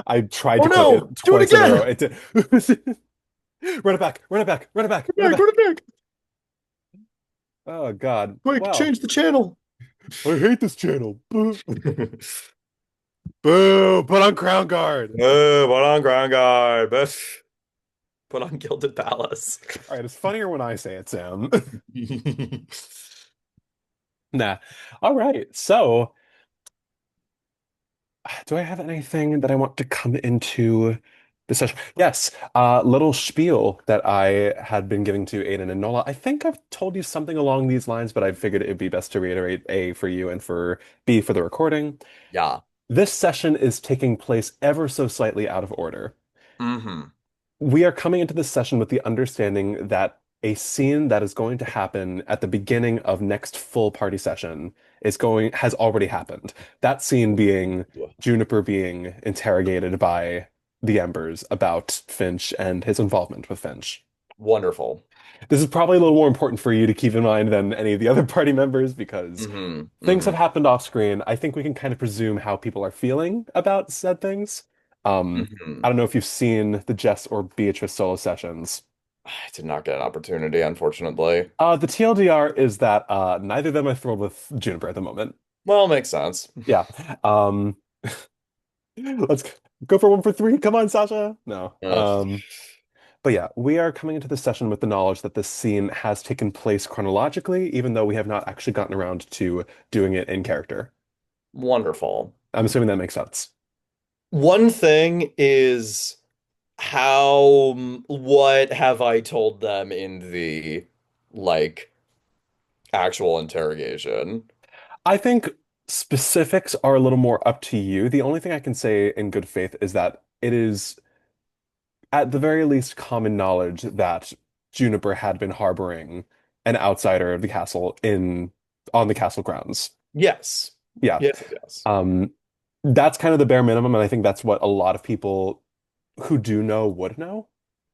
I tried Oh to click it no! Do it twice in a row. again! It did. Run it back, run it back, run it back, run it Run it back, back. run it back! Oh God. Quick, Well, change the channel. I hate this channel. Boo. Boo. Put on Crown Guard. Put on ground guard. Put on Gilded Palace. All right, it's funnier when I say it, Sam. Nah. All right. So, do I have anything that I want to come into the session? Yes, little spiel that I had been giving to Aiden and Nola. I think I've told you something along these lines, but I figured it'd be best to reiterate A for you and for B for the recording. Yeah. This session is taking place ever so slightly out of order. Mm-hmm. We are coming into this session with the understanding that a scene that is going to happen at the beginning of next full party session has already happened. That scene being Juniper being interrogated by the Embers about Finch and his involvement with Finch. Wonderful. This is probably a little more important for you to keep in mind than any of the other party members because Mm-hmm. things have Mm-hmm. happened off screen. I think we can kind of presume how people are feeling about said things. Mm-hmm. I don't know if you've seen the Jess or Beatrice solo sessions. I did not get an opportunity, unfortunately. The TLDR is that neither of them are thrilled with Juniper at the moment. Well, makes sense. Yeah. Um, let's go for one for three. Come on, Sasha. No. Ugh. But yeah, we are coming into the session with the knowledge that this scene has taken place chronologically, even though we have not actually gotten around to doing it in character. Wonderful. I'm assuming that makes sense. One thing is what have I told them in the like actual interrogation? I think specifics are a little more up to you. The only thing I can say in good faith is that it is, at the very least, common knowledge that Juniper had been harboring an outsider of the castle in on the castle grounds. Yes. Yeah. Yes, yes. Um, that's kind of the bare minimum, and I think that's what a lot of people who do know would know.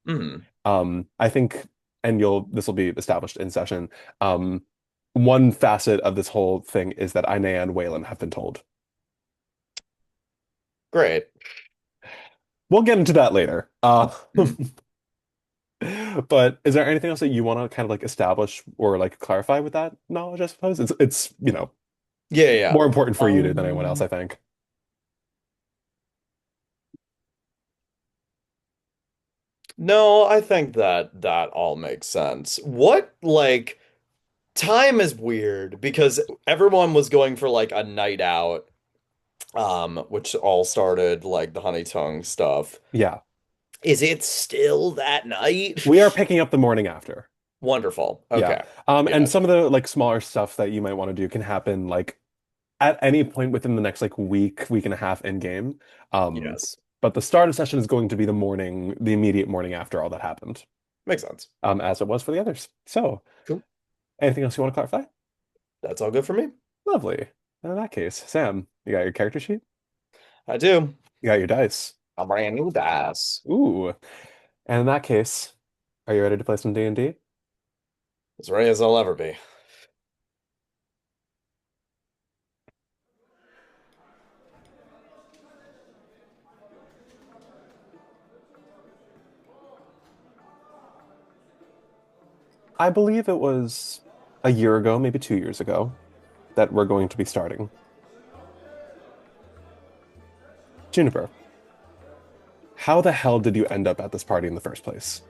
Hmm. I think, and this will be established in session. One facet of this whole thing is that Inea and Waylon have been told. Great. We'll get into that later. Hmm. But is there anything else that you want to kind of like establish or like clarify with that knowledge, I suppose? It's Yeah, yeah. more important for you than anyone else, Um, I think. no, I think that that all makes sense. Time is weird because everyone was going for like a night out, which all started like the honey tongue stuff. Yeah. Is it still that night? We are picking up the morning after. Wonderful. Yeah. Okay. And Yes. some of the like smaller stuff that you might want to do can happen like at any point within the next like week and a half in game. Um, Yes. but the start of session is going to be the immediate morning after all that happened, Makes sense. as it was for the others. So, Cool. anything else you want to clarify? That's all good for me. Lovely. In that case, Sam, you got your character sheet? I do. You got your dice. A brand new dice. Ooh. And in that case, are you ready to play some D&D? As ready as I'll ever be. I believe it was a year ago, maybe 2 years ago, that we're going to be starting. Juniper, how the hell did you end up at this party in the first place?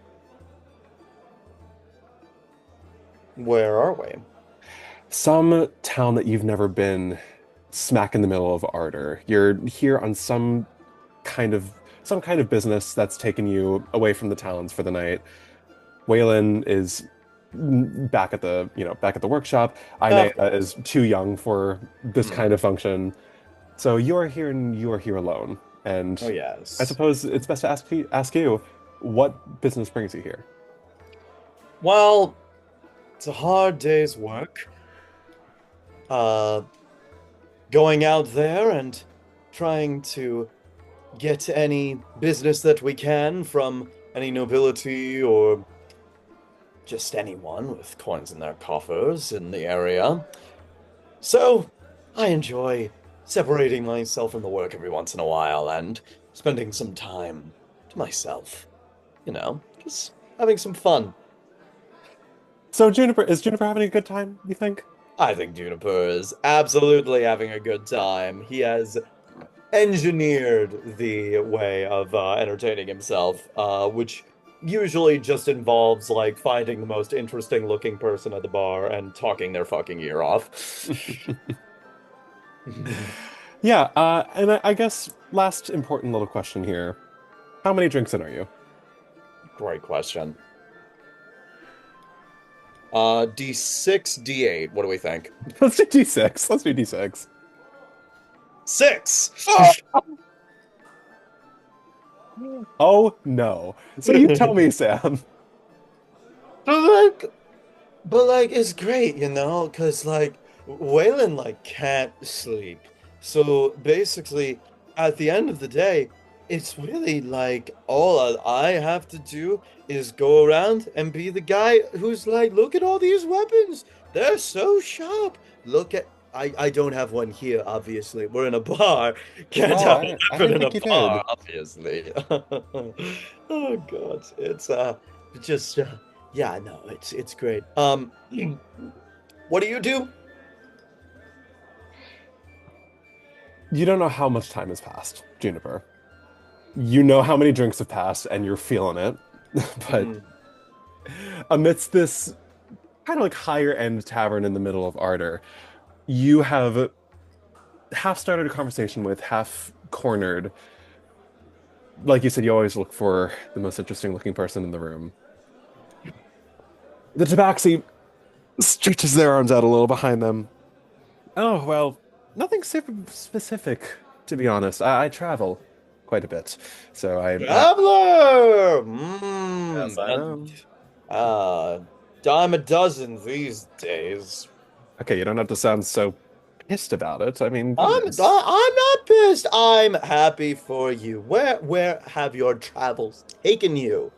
Where are we? Some town that you've never been, smack in the middle of Ardor. You're here on kind of some kind of business that's taken you away from the towns for the night. Waylon is back at the workshop. Of Inea course. is too young for this Hmm. kind of function. So you're here and you are here alone. And Oh, I yes. suppose it's best to ask you, what business brings you here? Well, it's a hard day's work. Uh, Going out there and trying to get any business that we can from any nobility or just anyone with coins in their coffers in the area. So, I enjoy separating myself from the work every once in a while and spending some time to myself. Just having some fun. So is Juniper having a good time, you think? I think Juniper is absolutely having a good time. He has engineered the way of entertaining himself, which usually just involves like finding the most interesting looking person at the bar and talking their fucking ear off. Yeah, and I guess last important little question here. How many drinks in are you? Great question. D6, D8. What do we think? Let's do D6. Let's do D6. Six. Oh no. So you tell me, Sam. But but it's great, because like Waylon like can't sleep. So basically, at the end of the day, it's really like all I have to do is go around and be the guy who's like, look at all these weapons. They're so sharp. Look at I don't have one here, obviously. We're in a bar. Can't Oh, have I a didn't weapon in a think you bar, did. obviously. Oh God. It's just yeah, no, it's great. What do you do? You don't know how much time has passed, Juniper. You know how many drinks have passed and you're feeling it. But Mm. amidst this kind of like higher end tavern in the middle of Ardor, you have half started a conversation with, half cornered. Like you said, you always look for the most interesting looking person in the room. The Tabaxi stretches their arms out a little behind them. Oh, well, nothing super specific, to be honest. I travel quite a bit. So Traveler! yes, I And know. uh dime a dozen these days. Okay, you don't have to sound so pissed about it. I mean, I'm goodness. I'm not pissed. I'm happy for you. Where have your travels taken you?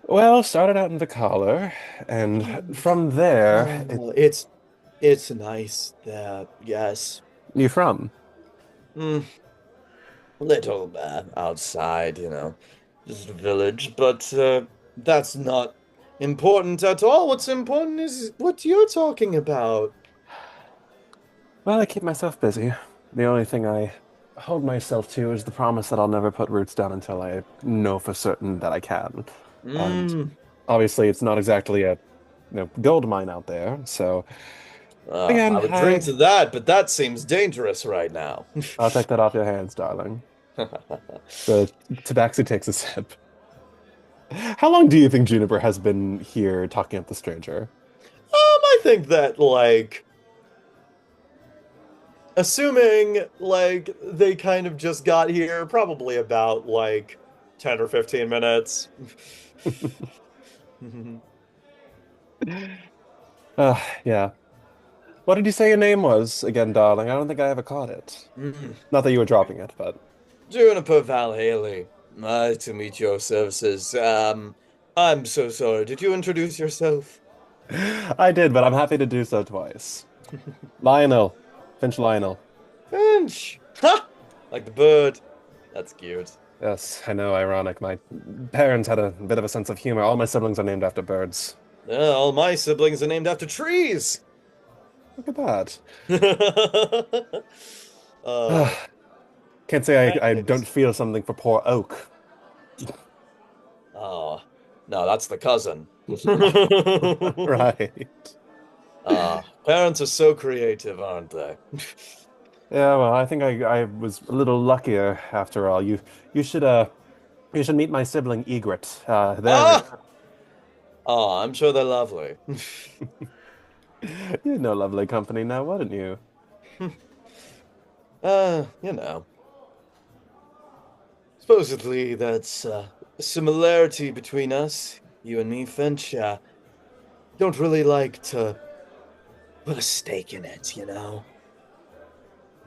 Well, started out in the collar, and from there, Oh, it's nice there. Yes. you from? Mm, little outside, just a village, but that's not important at all. What's important is what you're talking about. Well, I keep myself busy. The only thing I hold myself to is the promise that I'll never put roots down until I know for certain that I can. And Mm. obviously, it's not exactly a gold mine out there. So I again, would drink to that, but that seems dangerous right now. I'll take that off your hands, darling. The Tabaxi takes a sip. How long do you think Juniper has been here talking up the stranger? I think that assuming they kind of just got here, probably about 10 or 15 minutes. Yeah. What did you say your name was again, darling? I don't think I ever caught it. Mm. Not that you were dropping it, but Juniper Valhailey. Nice to meet your services. I'm so sorry. Did you introduce yourself? I did, but I'm happy to do so twice. Lionel. Finch Lionel. Finch! Ha! Like the bird. That's cute. Yes, I know, ironic. My parents had a bit of a sense of humor. All my siblings are named after birds. Yeah, all my siblings are named after trees. Look at that. uh, Can't say I don't Anyways. feel something for poor Oak. Oh, no, that's the cousin. Right. Parents are so creative, aren't they? Yeah, well, I think I was a little luckier after all. You should you should meet my sibling Egret. They're Ah! Oh, I'm sure they're lovely. you know lovely company now, wouldn't you? You know. Supposedly that's a similarity between us, you and me, Finch. Don't really like to put a stake in it.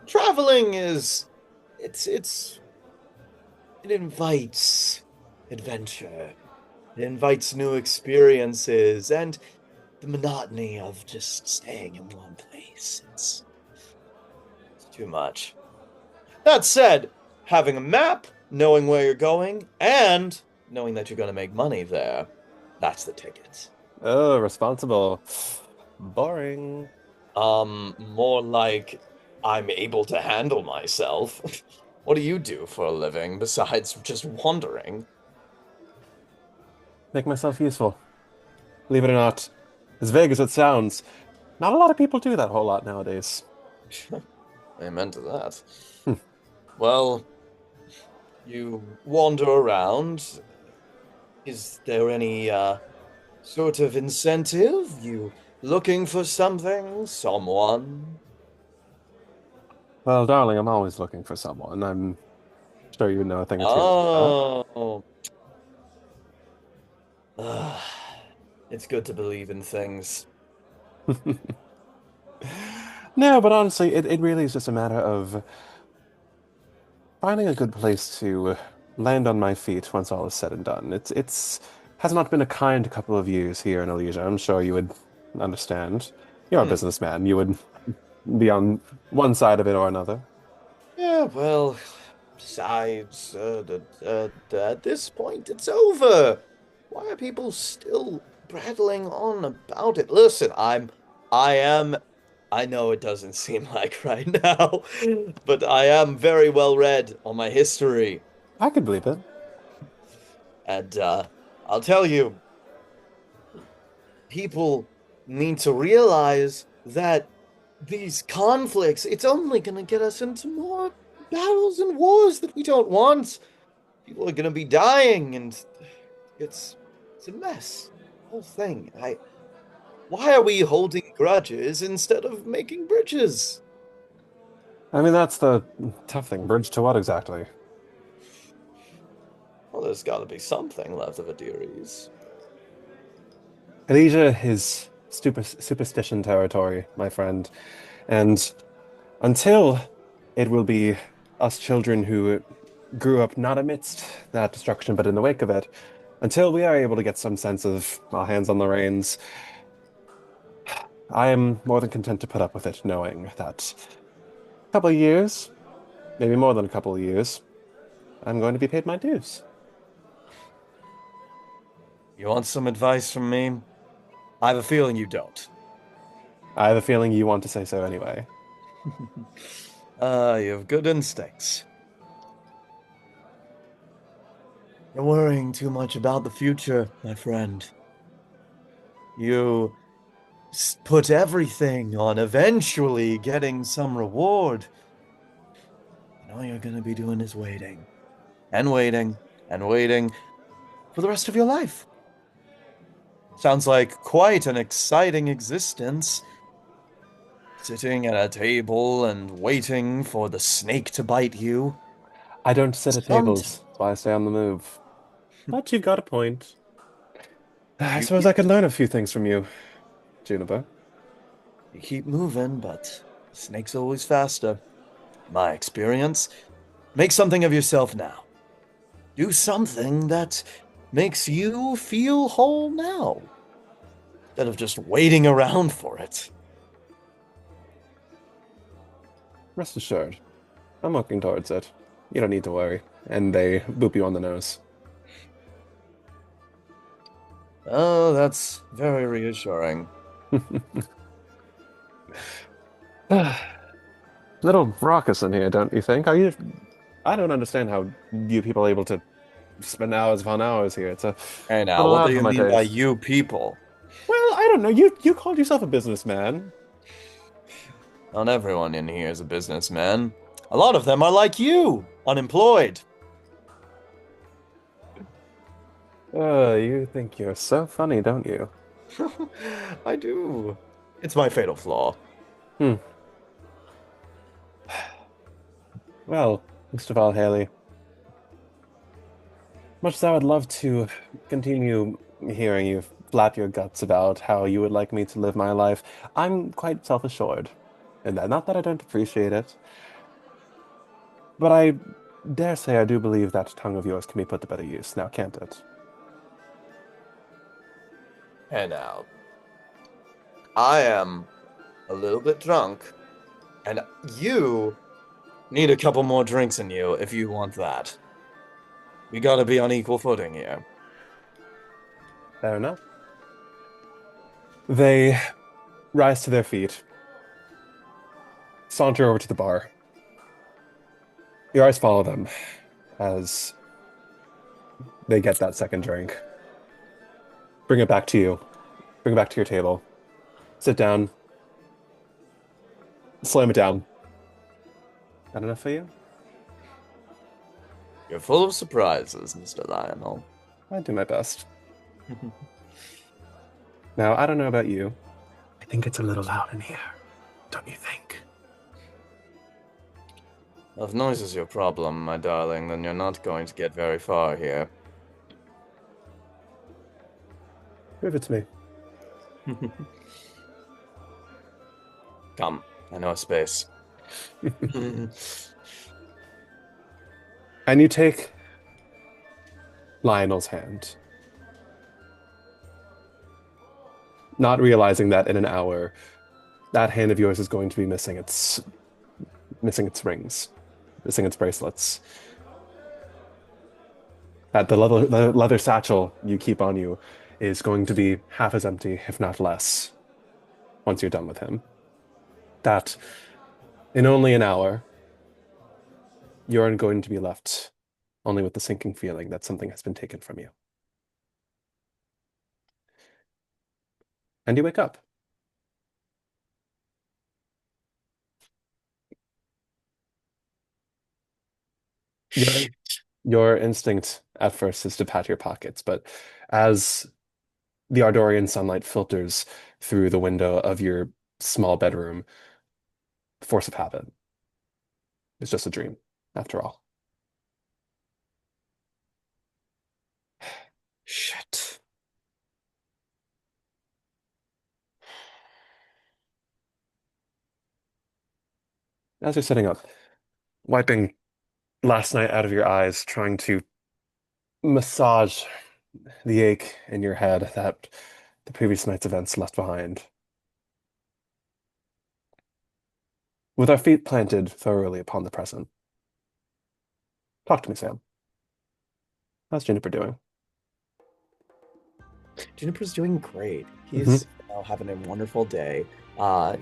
Traveling is it's it invites adventure. It invites new experiences and the monotony of just staying in one place. It's too much. That said, having a map, knowing where you're going, and knowing that you're going to make money there, that's the ticket. Oh, responsible. Boring. More like I'm able to handle myself. What do you do for a living besides just wandering? Make myself useful. Believe it or not, as vague as it sounds, not a lot of people do that whole lot nowadays. Amen to that. Hmm. Well, you wander around. Is there any sort of incentive? You looking for something? Someone? Well, darling, I'm always looking for someone. I'm sure you know a thing or two about Oh. Ugh. It's good to believe in things. that. No, but honestly, it really is just a matter of finding a good place to land on my feet once all is said and done. It's has not been a kind couple of years here in Elysia. I'm sure you would understand. You're a Hmm. businessman. You would be on one side of it or another. Yeah, well, besides, at this point, it's over. Why are people still prattling on about it? Listen, I am, I know it doesn't seem like right now, but I am very well read on my history. I could believe it. And I'll tell you, people need to realize that these conflicts, it's only going to get us into more battles and wars that we don't want. People are going to be dying, and it's it's a mess. The whole thing. Why are we holding grudges instead of making bridges? I mean, that's the tough thing. Bridge to what exactly? Well, there's got to be something left of a Aderes. Elysia is superstition territory, my friend. And until it will be us children who grew up not amidst that destruction, but in the wake of it, until we are able to get some sense of our hands on the reins, I am more than content to put up with it, knowing that a couple of years, maybe more than a couple of years, I'm going to be paid my dues. You want some advice from me? I have a feeling you don't. I have a feeling you want to say so anyway. You have good instincts. You're worrying too much about the future, my friend. You put everything on eventually getting some reward. And all you're going to be doing is waiting and waiting and waiting for the rest of your life. Sounds like quite an exciting existence. Sitting at a table and waiting for the snake to bite you. I don't sit at Sometimes tables, that's why I stay on the move. But you've got a point. I you suppose I could learn a few things from you, Juniper. you keep moving, but the snake's always faster. My experience. Make something of yourself now. Do something that makes you feel whole now, instead of just waiting around for it. Rest assured, I'm working towards it. You don't need to worry. And they boop you on the nose. Oh, that's very reassuring. Little raucous in here, don't you think? Are you? I don't understand how you people are able to spend hours upon hours here. It's a Hey now, little what do odd for you my mean by taste. you people? Well, I don't know. You called yourself a businessman. Not everyone in here is a businessman. A lot of them are like you, unemployed. You think you're so funny, don't you? I do. It's my fatal flaw. Hmm. Well, Mr. Valhailey, much as I would love to continue hearing you flap your guts about how you would like me to live my life, I'm quite self-assured. And that, not that I don't appreciate it, but I dare say I do believe that tongue of yours can be put to better use now, can't it? And now, I am a little bit drunk, and you Need a couple more drinks in you if you want that. We gotta be on equal footing here. Fair enough. They rise to their feet, saunter over to the bar. Your eyes follow them as they get that second drink. Bring it back to you. Bring it back to your table. Sit down, slam it down. Not enough for you? You're full of surprises, Mr. Lionel. I do my best. Now, I don't know about you. I think it's a little loud in here, don't you think? If noise is your problem, my darling, then you're not going to get very far here. Prove it to me. Come, I know a space. And you take Lionel's hand, not realizing that in an hour, that hand of yours is going to be missing its rings, missing its bracelets. That the leather satchel you keep on you is going to be half as empty, if not less, once you're done with him. That in only an hour, you're going to be left only with the sinking feeling that something has been taken from you. And you wake up. Your, your instinct at first is to pat your pockets, but as the Ardorian sunlight filters through the window of your small bedroom, force of habit. It's just a dream, after all. Shit. As you're sitting up, wiping last night out of your eyes, trying to massage the ache in your head that the previous night's events left behind. With our feet planted thoroughly upon the present. Talk to me, Sam. How's Juniper doing? Juniper's doing great. Hmm. He's having a wonderful day.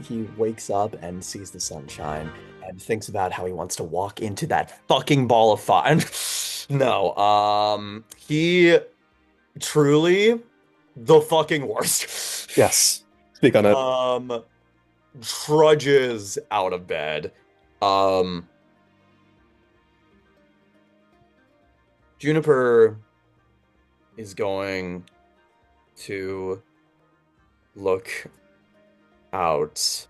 He wakes up and sees the sunshine and thinks about how he wants to walk into that fucking ball of fire. No, he truly the fucking worst. Yes. Speak on it. Um, Trudges out of bed. Um, Juniper is going to look out.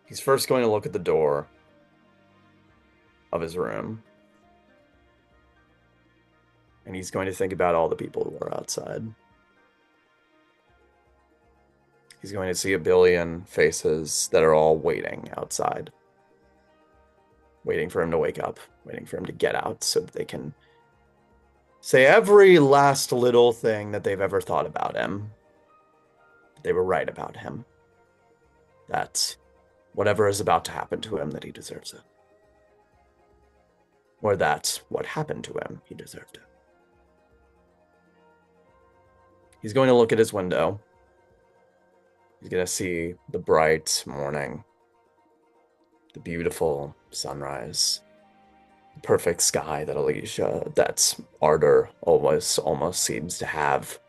He's first going to look at the door of his room. And he's going to think about all the people who are outside. He's going to see a billion faces that are all waiting outside. Waiting for him to wake up, waiting for him to get out so that they can say every last little thing that they've ever thought about him. They were right about him. That whatever is about to happen to him, that he deserves it. Or that what happened to him, he deserved it. He's going to look at his window. He's going to see the bright morning, the beautiful sunrise, the perfect sky that Ardor almost seems to have.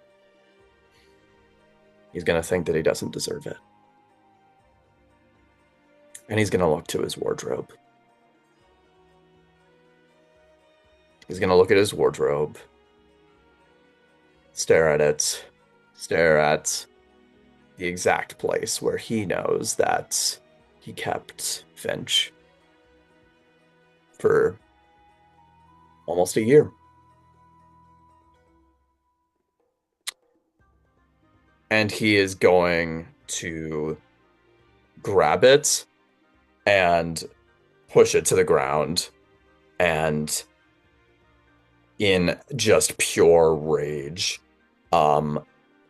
He's going to think that he doesn't deserve it. And he's going to look to his wardrobe. He's going to look at his wardrobe, stare at it, stare at the exact place where he knows that he kept Finch for almost a year. And he is going to grab it and push it to the ground and in just pure rage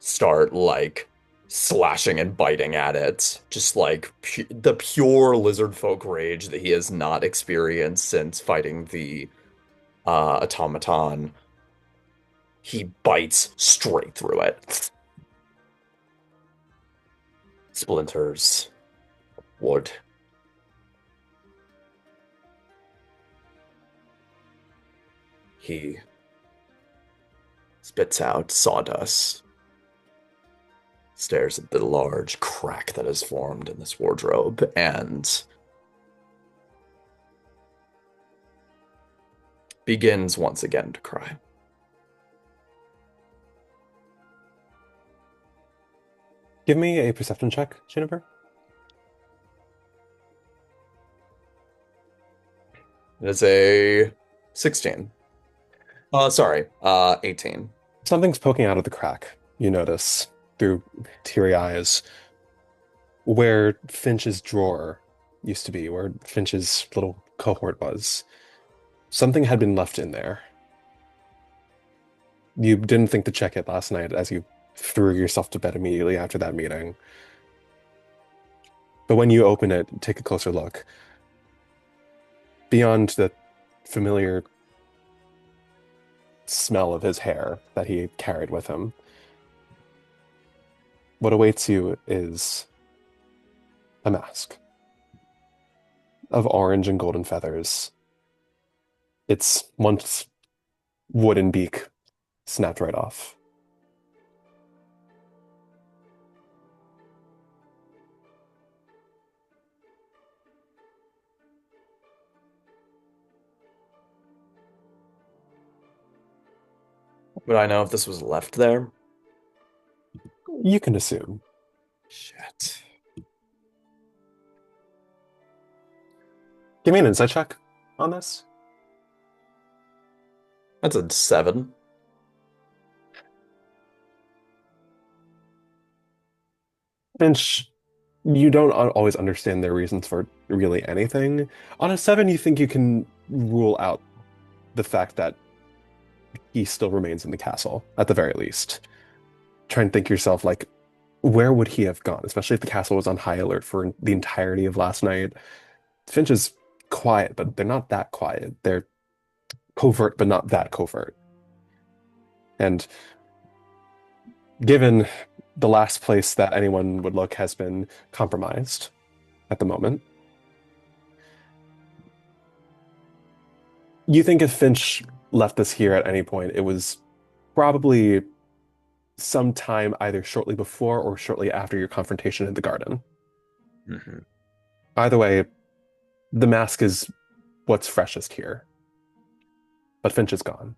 start like slashing and biting at it. Just like the pure lizard folk rage that he has not experienced since fighting the automaton. He bites straight through it. Splinters, wood. He spits out sawdust, stares at the large crack that has formed in this wardrobe, and begins once again to cry. Give me a perception check, Juniper. It is a 16. Sorry, 18. Something's poking out of the crack, you notice, through teary eyes, where Finch's drawer used to be, where Finch's little cohort was. Something had been left in there. You didn't think to check it last night as you threw yourself to bed immediately after that meeting. But when you open it, take a closer look. Beyond the familiar smell of his hair that he carried with him, what awaits you is a mask of orange and golden feathers. Its once wooden beak snapped right off. Would I know if this was left there? You can assume. Shit. Give me an insight check on this. That's a 7. Finch, you don't always understand their reasons for really anything. On a 7, you think you can rule out the fact that he still remains in the castle, at the very least. Try and think yourself, like, where would he have gone? Especially if the castle was on high alert for the entirety of last night. Finch is quiet, but they're not that quiet. They're covert, but not that covert. And given the last place that anyone would look has been compromised at the moment, you think if Finch left this here at any point, it was probably sometime either shortly before or shortly after your confrontation in the garden. Mm-hmm. Either way, the mask is what's freshest here. But Finch is gone.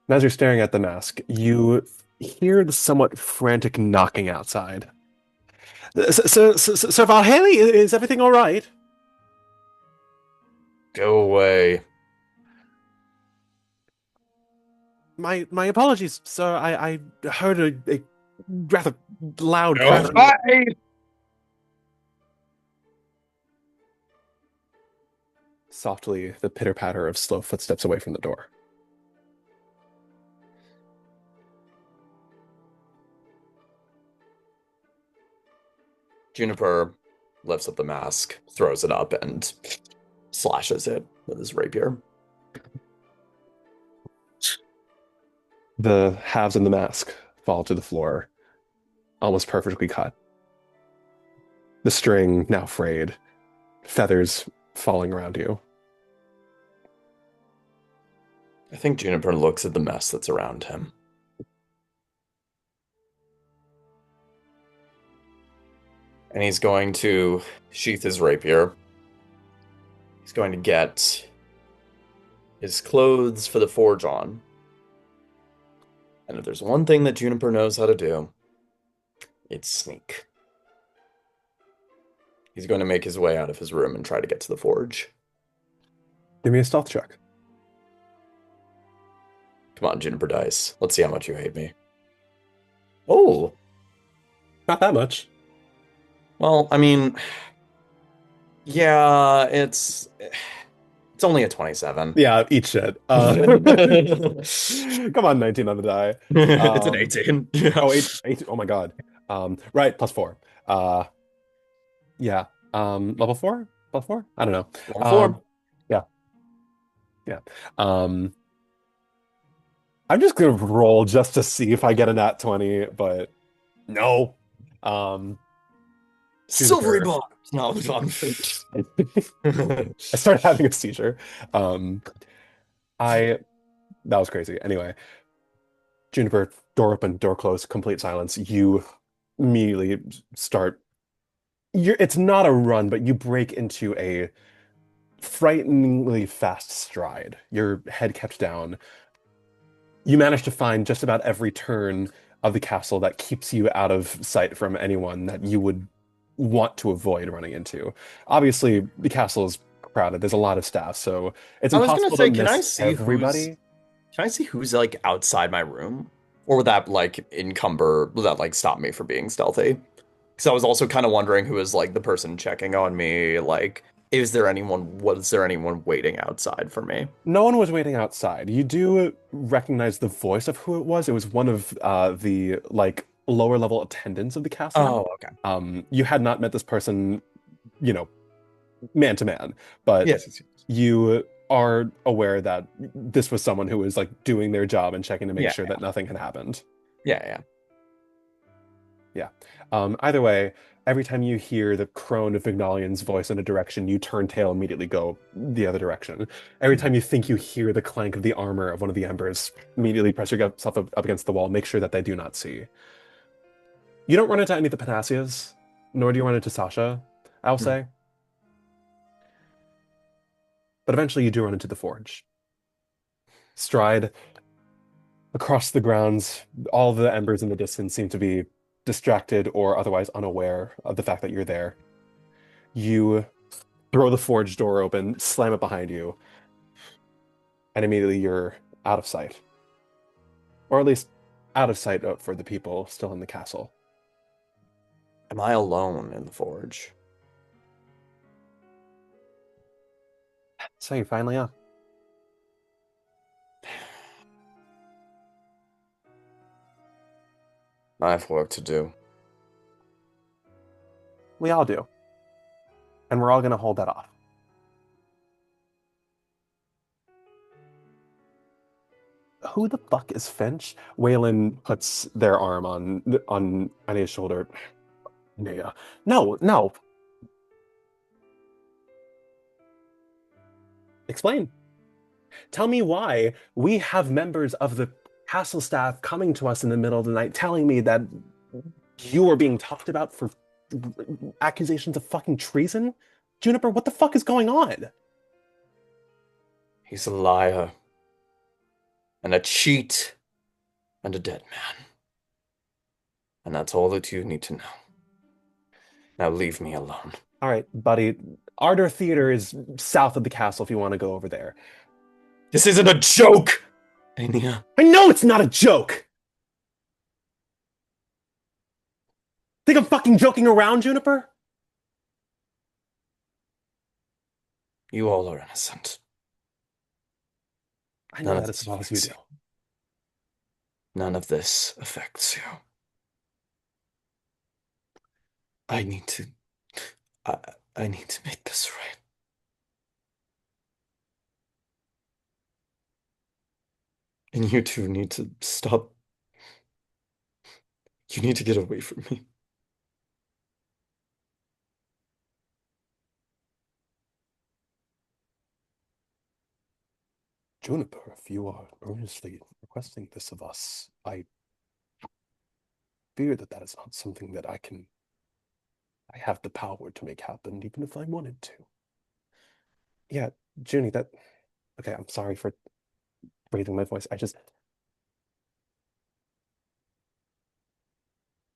And as you're staring at the mask, you hear the somewhat frantic knocking outside. Sir Valhailey, is everything all right? Go away. My apologies, sir. I heard a rather loud Go crash. away! Softly, the pitter-patter of slow footsteps away from the door. Juniper lifts up the mask, throws it up, and slashes it with his rapier. The halves of the mask fall to the floor, almost perfectly cut. The string now frayed, feathers falling around you. I think Juniper looks at the mess that's around him. And he's going to sheath his rapier. He's going to get his clothes for the forge on. And if there's one thing that Juniper knows how to do, it's sneak. He's going to make his way out of his room and try to get to the forge. Give me a stealth check. Come on, Juniper Dice. Let's see how much you hate me. Oh! Not that much. Well, I mean... Yeah, it's It's only a 27. Yeah, eat shit. Come on, 19 on the die. It's an Um, 18. Yeah. oh, eight. Oh my God. Right, +4. Uh, yeah. Level 4? Level 4? I don't know. Long Um, form. yeah, yeah. Um, I'm just gonna roll just to see if I get a nat 20, but no. Um, Silvery Juniper. bars. No, I'm I started having a seizure. Um, I that was crazy. Anyway, Juniper, door open, door closed, complete silence. You immediately start. It's not a run, but you break into a frighteningly fast stride. Your head kept down. You manage to find just about every turn of the castle that keeps you out of sight from anyone that you would want to avoid running into. Obviously, the castle is crowded. There's a lot of staff, so it's I was gonna impossible to say, miss everybody. can I see who's like outside my room? Or would that like would that like stop me from being stealthy? Because I was also kind of wondering who is like the person checking on me. Like, was there anyone waiting outside for me? No one was waiting outside. You do recognize the voice of who it was. It was one of the like lower level attendants of the castle. Oh, okay. You had not met this person, you know, man to man, but Yes, yes. you are aware that this was someone who was like doing their job and checking to make Yeah, sure that nothing had happened. yeah, yeah. Yeah. Either way, every time you hear the crone of Vignalian's voice in a direction, you turn tail, immediately go the other direction. Every time you think you hear the clank of the armor of one of the embers, immediately press yourself up against the wall. Make sure that they do not see. You don't run into any of the Panassias, nor do you run into Sasha, I'll Hmm. say. But eventually you do run into the Forge. Stride across the grounds, all the embers in the distance seem to be distracted or otherwise unaware of the fact that you're there. You throw the forge door open, slam it behind you, and immediately you're out of sight. Or at least out of sight for the people still in the castle. Am I alone in the forge? So you finally are. I have work to do. We all do. And we're all going to hold that off. Who the fuck is Finch? Waylon puts their arm on Anea's shoulder. Anea. No, no. Explain. Tell me why we have members of the castle staff coming to us in the middle of the night telling me that you are being talked about for accusations of fucking treason? Juniper, what the fuck is going on? He's a liar, and a cheat, and a dead man. And that's all that you need to know. Now leave me alone. All right, buddy. Ardor Theater is south of the castle if you want to go over there. This isn't a joke! Ania. I know it's not a joke! Think I'm fucking joking around, Juniper? You all are innocent. I know None of that as this well as you affects do. you. None of this affects you. I need to. I, I need to make this right. And you two need to stop. You need to get away from me. Juniper, if you are earnestly requesting this of us, I fear that that is not something that I have the power to make happen, even if I wanted to. Yeah, Junie, okay, I'm sorry for raising my voice.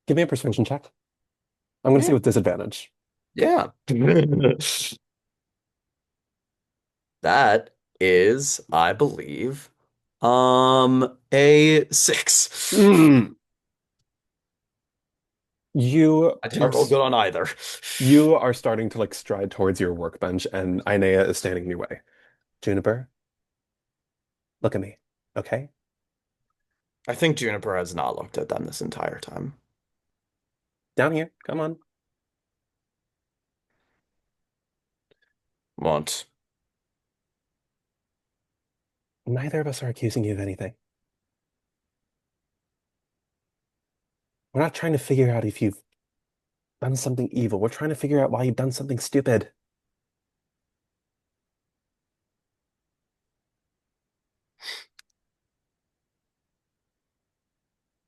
Give me a persuasion check. I'm going to see Yeah. with disadvantage. Yeah. That is, I believe, a 6. Mm. You I are didn't roll good on either. you are starting to like stride towards your workbench, and Ainea is standing in your way. Juniper, look at me, okay? I think Juniper has not looked at them this entire time. Down here, come on. Won't. Neither of us are accusing you of anything. We're not trying to figure out if you've done something evil. We're trying to figure out why you've done something stupid.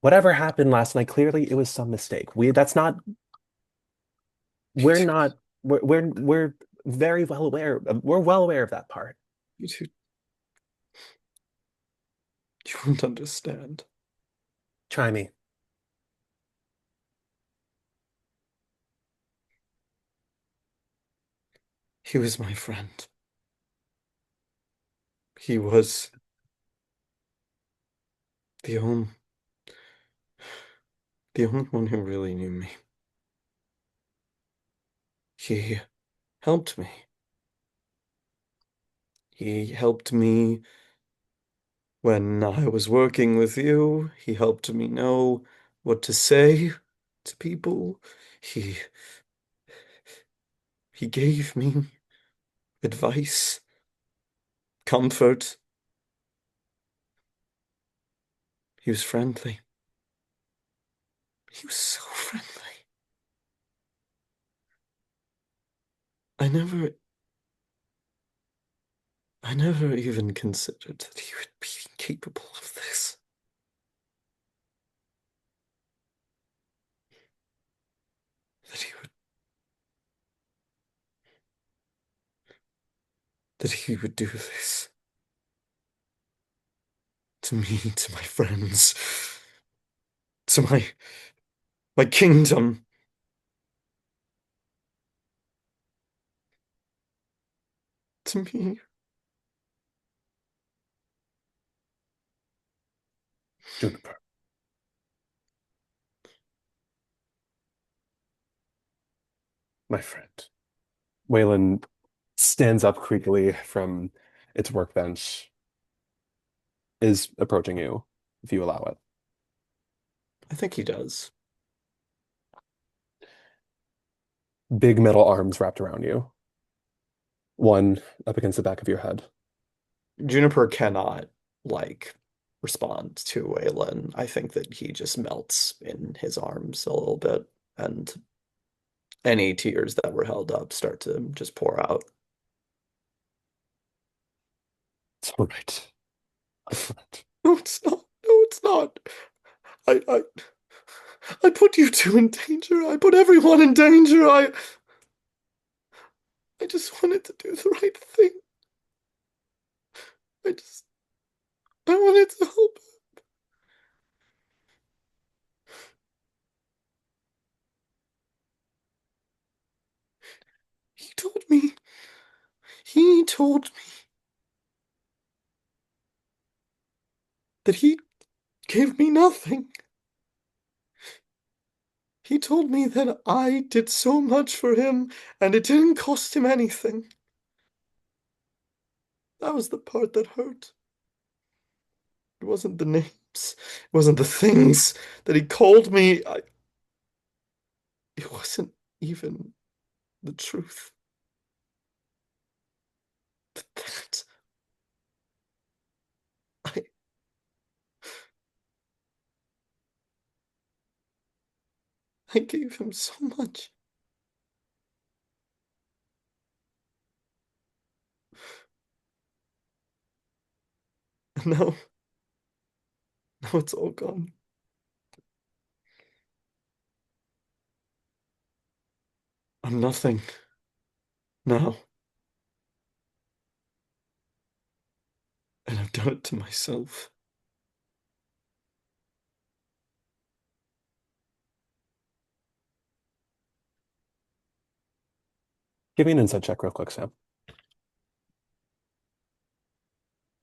Whatever happened last night, clearly it was some mistake. That's not, You we're do, not, we're very well aware, we're well aware of that part. you do, you won't understand. Try me. He was my friend. He was the only, the only one who really knew me. He helped me. He helped me when I was working with you. He helped me know what to say to people. He he gave me advice, comfort. He was friendly. He was so friendly. I never I never even considered that he would be capable of this. That he would that he would do this to me, to my friends, to my kingdom. To me. Juniper, my friend. Waylon stands up creakily from its workbench, is approaching you, if you allow it. I think he does. Big metal arms wrapped around you, one up against the back of your head. Juniper cannot like respond to Waylon. I think that he just melts in his arms a little bit, and any tears that were held up start to just pour out. It's all right. It's all right. No, it's not. No, it's not. I, I, I put you two in danger. I put everyone in danger. I just wanted to do the right thing. I just, I wanted to help. He told me, he told me that he gave me nothing. He told me that I did so much for him and it didn't cost him anything. That was the part that hurt. It wasn't the names, it wasn't the things that he called me. It wasn't even the truth. But that I I gave him so much. And now it's all gone. I'm nothing now. And I've done it to myself. Give me an insight check real quick, Sam.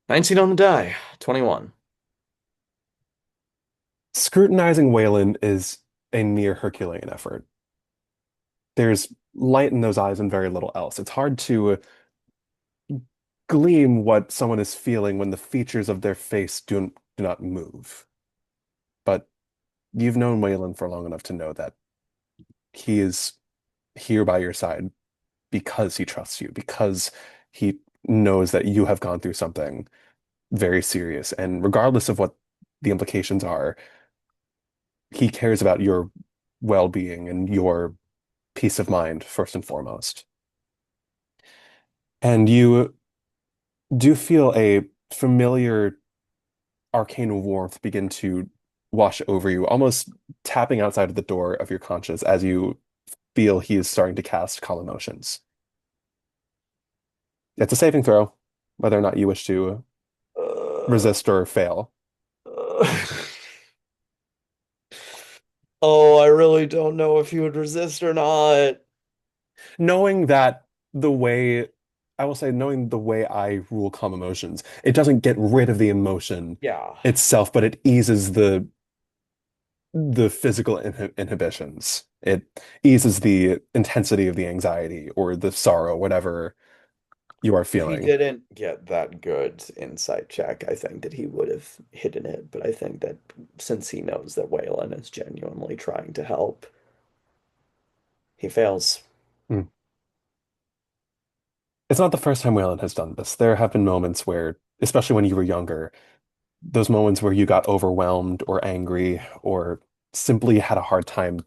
19 on the die, 21. Scrutinizing Waylon is a near Herculean effort. There's light in those eyes and very little else. It's hard to gleam what someone is feeling when the features of their face do not move. But you've known Waylon for long enough to know that he is here by your side because he trusts you, because he knows that you have gone through something very serious. And regardless of what the implications are, he cares about your well-being and your peace of mind first and foremost. And you do feel a familiar arcane warmth begin to wash over you, almost tapping outside of the door of your conscious as you feel he is starting to cast calm emotions. It's a saving throw, whether or not you wish to Uh, resist or fail. uh, oh, I really don't know if he would resist or not. Knowing that the way, I will say, knowing the way I rule calm emotions, it doesn't get rid of the emotion Yeah. itself, but it eases the physical inhibitions. It eases the intensity of the anxiety or the sorrow, whatever you are If he feeling. didn't get that good insight check, I think that he would have hidden it. But I think that since he knows that Waylon is genuinely trying to help, he fails. Mm. It's not the first time Waylon has done this. There have been moments where, especially when you were younger, those moments where you got overwhelmed or angry or simply had a hard time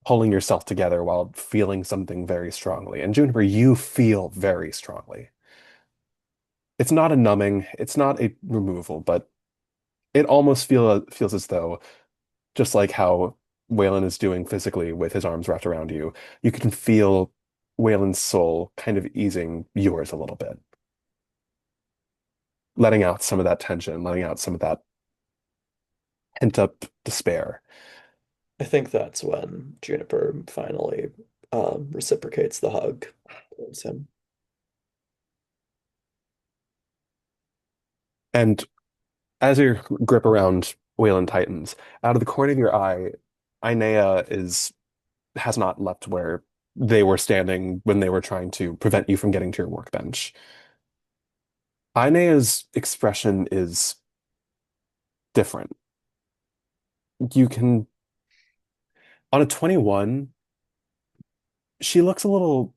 pulling yourself together while feeling something very strongly. And Juniper, you feel very strongly. It's not a numbing, it's not a removal, but it almost feels as though, just like how Waylon is doing physically with his arms wrapped around you, you can feel Waylon's soul kind of easing yours a little bit, letting out some of that tension, letting out some of that pent-up despair. I think that's when Juniper finally reciprocates the hug towards him. And as your grip around Waylon tightens, out of the corner of your eye, Ainea has not left where they were standing when they were trying to prevent you from getting to your workbench. Ainea's expression is different. You can, on a 21, she looks a little,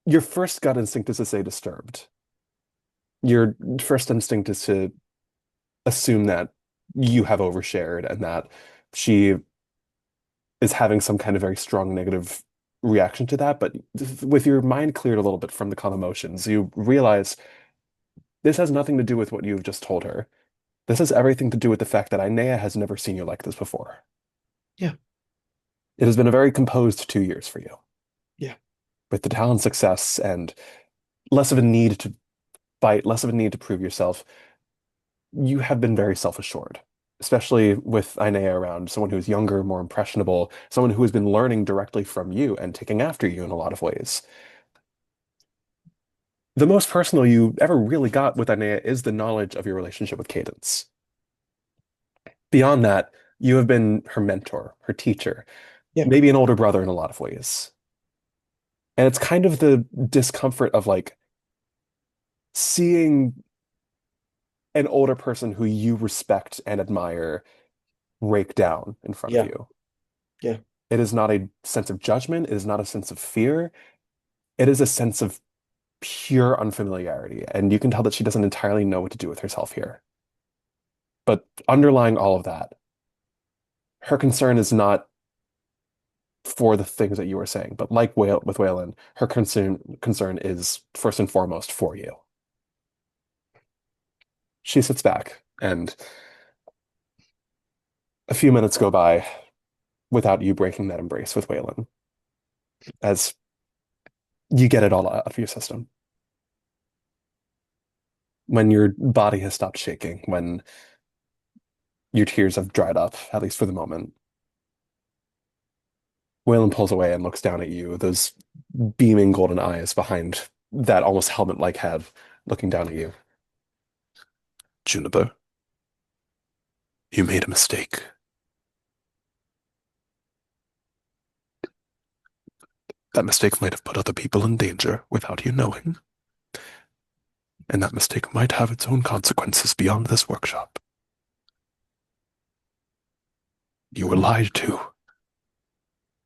your first gut instinct is to say disturbed. Your first instinct is to assume that you have overshared and that she is having some kind of very strong negative reaction to that. But with your mind cleared a little bit from the calm emotions, you realize this has nothing to do with what you've just told her. This has everything to do with the fact that Ainea has never seen you like this before. Yeah, It has been a very composed 2 years for you, yeah, with the talent success and less of a need to fight, less of a need to prove yourself. You have been very self-assured, especially with Ainea around, someone who is younger, more impressionable, someone who has been learning directly from you and taking after you in a lot of ways. The most personal you ever really got with Ainea is the knowledge of your relationship with Cadence. Beyond that, you have been her mentor, her teacher, yeah, maybe an older brother in a lot of ways. And it's kind of the discomfort of like seeing an older person who you respect and admire break down in front of yeah, you. yeah. It is not a sense of judgment. It is not a sense of fear. It is a sense of pure unfamiliarity. And you can tell that she doesn't entirely know what to do with herself here. But underlying all of that, her concern is not for the things that you were saying, but like with Waylon, her concern is first and foremost for you. She sits back, and a few minutes go by without you breaking that embrace with Waylon, as you get it all out of your system. When your body has stopped shaking, when your tears have dried up, at least for the moment, Waylon pulls away and looks down at you, those beaming golden eyes behind that almost helmet-like head looking down at you. Juniper, you made a mistake. That mistake might have put other people in danger without you knowing. And that mistake might have its own consequences beyond this workshop. You were lied to.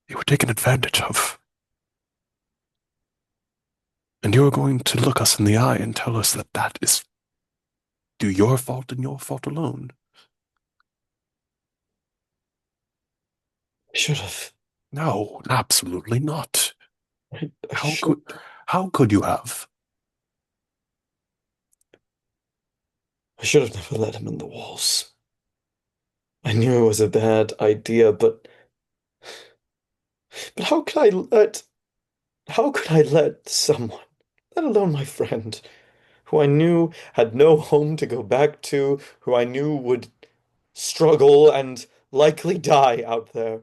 You were taken advantage of. And you are going to look us in the eye and tell us that that is due your fault and your fault alone. I should have. No, absolutely not. I How should. could how could you have? I should have never let him in the walls. I knew it was a bad idea, but how could I let someone, let alone my friend, who I knew had no home to go back to, who I knew would struggle and likely die out there.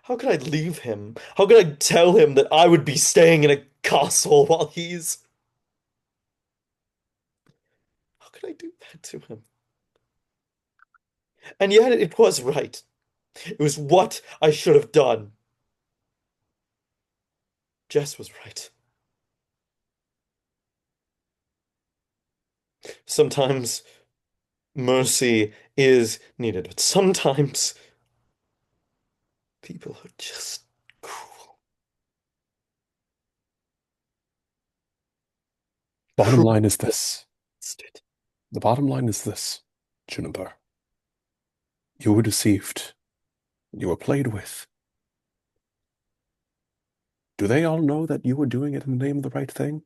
How could I leave him? How could I tell him that I would be staying in a castle while he's... How could I do that to him? And yet it was right. It was what I should have done. Jess was right. Sometimes mercy is needed, but sometimes people are just cruel. Bottom Cruel. line is this. Bastard. The bottom line is this, Juniper. You were deceived. You were played with. Do they all know that you were doing it in the name of the right thing?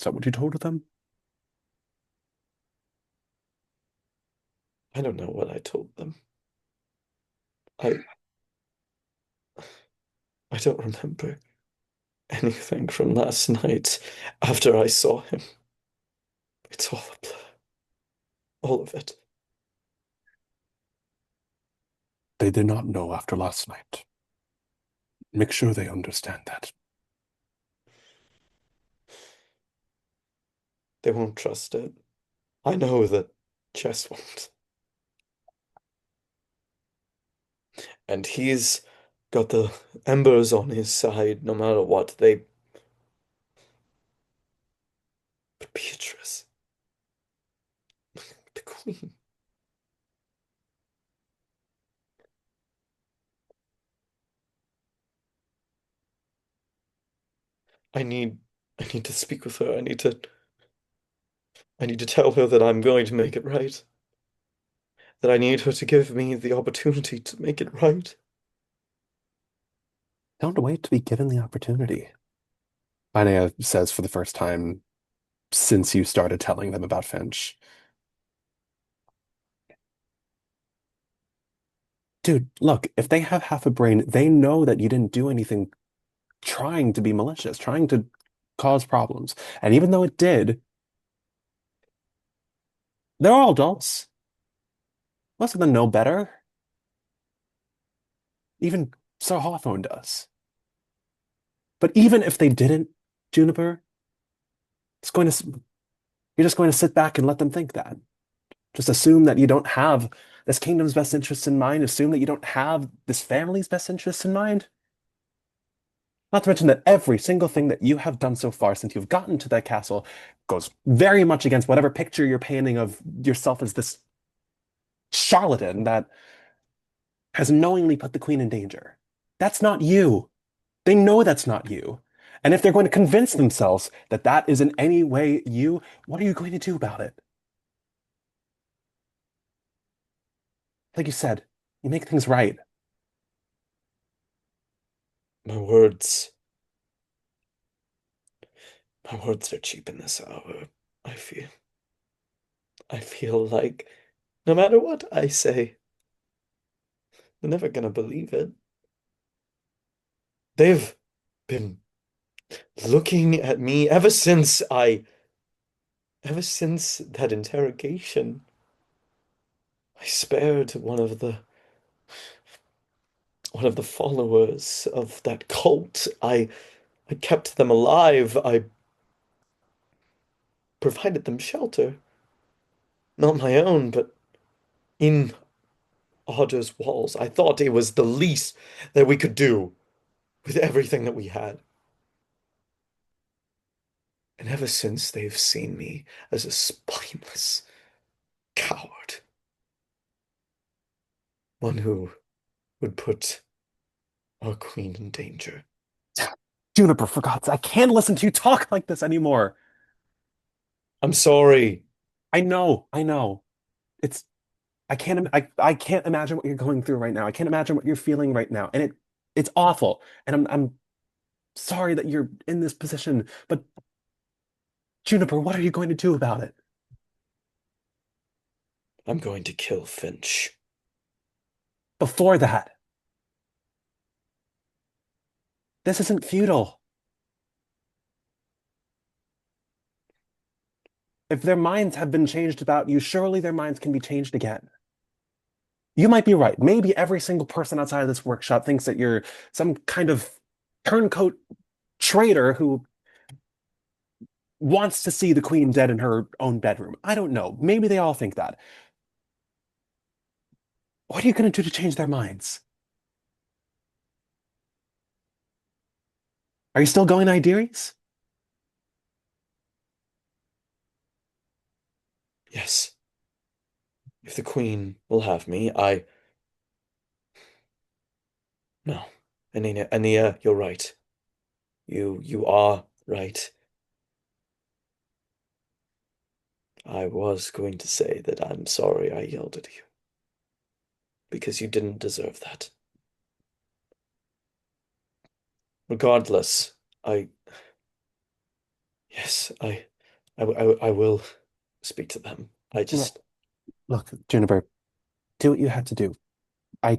Is that what you told them? I don't know what I told them. I I don't remember anything from last night after I saw him. It's all a blur. All of it. They did not know after last night. Make sure they understand that. They won't trust it. I know that Chess won't. And he's got the embers on his side no matter what. But Beatrice, the queen. I need I need to speak with her. I need to tell her that I'm going to make it right. That I need her to give me the opportunity to make it right. Don't wait to be given the opportunity. Inea says for the first time since you started telling them about Finch. Dude, look, if they have half a brain, they know that you didn't do anything trying to be malicious, trying to cause problems. And even though it did, they're all adults. Most of them know better. Even Sir Hawthorne does. But even if they didn't, Juniper, it's going to you're just going to sit back and let them think that. Just assume that you don't have this kingdom's best interests in mind. Assume that you don't have this family's best interests in mind. Not to mention that every single thing that you have done so far since you've gotten to that castle goes very much against whatever picture you're painting of yourself as this charlatan that has knowingly put the queen in danger. That's not you. They know that's not you. And if they're going to convince themselves that that is in any way you, what are you going to do about it? Like you said, you make things right. My words, my words are cheap in this hour. I feel. I feel like no matter what I say, they're never gonna believe it. They've been looking at me ever since that interrogation. I spared one of the followers of that cult. I kept them alive. I provided them shelter. Not my own, but in Otter's walls. I thought it was the least that we could do with everything that we had. And ever since they've seen me as a spineless coward, one who would put our queen in danger. Juniper, for God's sake, I can't listen to you talk like this anymore. I'm sorry. I know. It's I can't imagine what you're going through right now. I can't imagine what you're feeling right now. And it's awful. And I'm sorry that you're in this position, but Juniper, what are you going to do about it? I'm going to kill Finch. Before that, this isn't futile. If their minds have been changed about you, surely their minds can be changed again. You might be right. Maybe every single person outside of this workshop thinks that you're some kind of turncoat traitor who wants to see the queen dead in her own bedroom. I don't know. Maybe they all think that. What are you going to do to change their minds? Are you still going to Ideries? Yes. If the queen will have me, I. No. Ania, you're right. You are right. I was going to say that I'm sorry I yelled at you. Because you didn't deserve that. Regardless, I. Yes, I will speak to them. I Look, just. look, Juniper, do what you have to do. I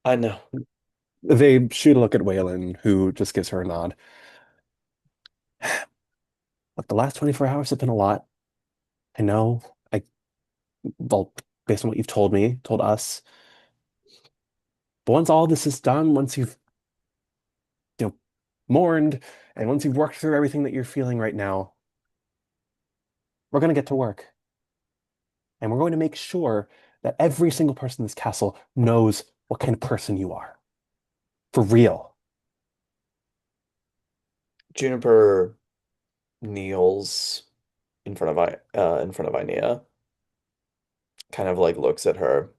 I know. They shoot a look at Waylon, who just gives her a nod. Look, the last 24 hours have been a lot. I know. I well, based on what you've told me, told us. But once all this is done, once you've, you know, mourned, and once you've worked through everything that you're feeling right now, we're gonna get to work. And we're going to make sure that every single person in this castle knows what kind of person you are. For real. Juniper kneels in front of Inea, kind of like looks at her,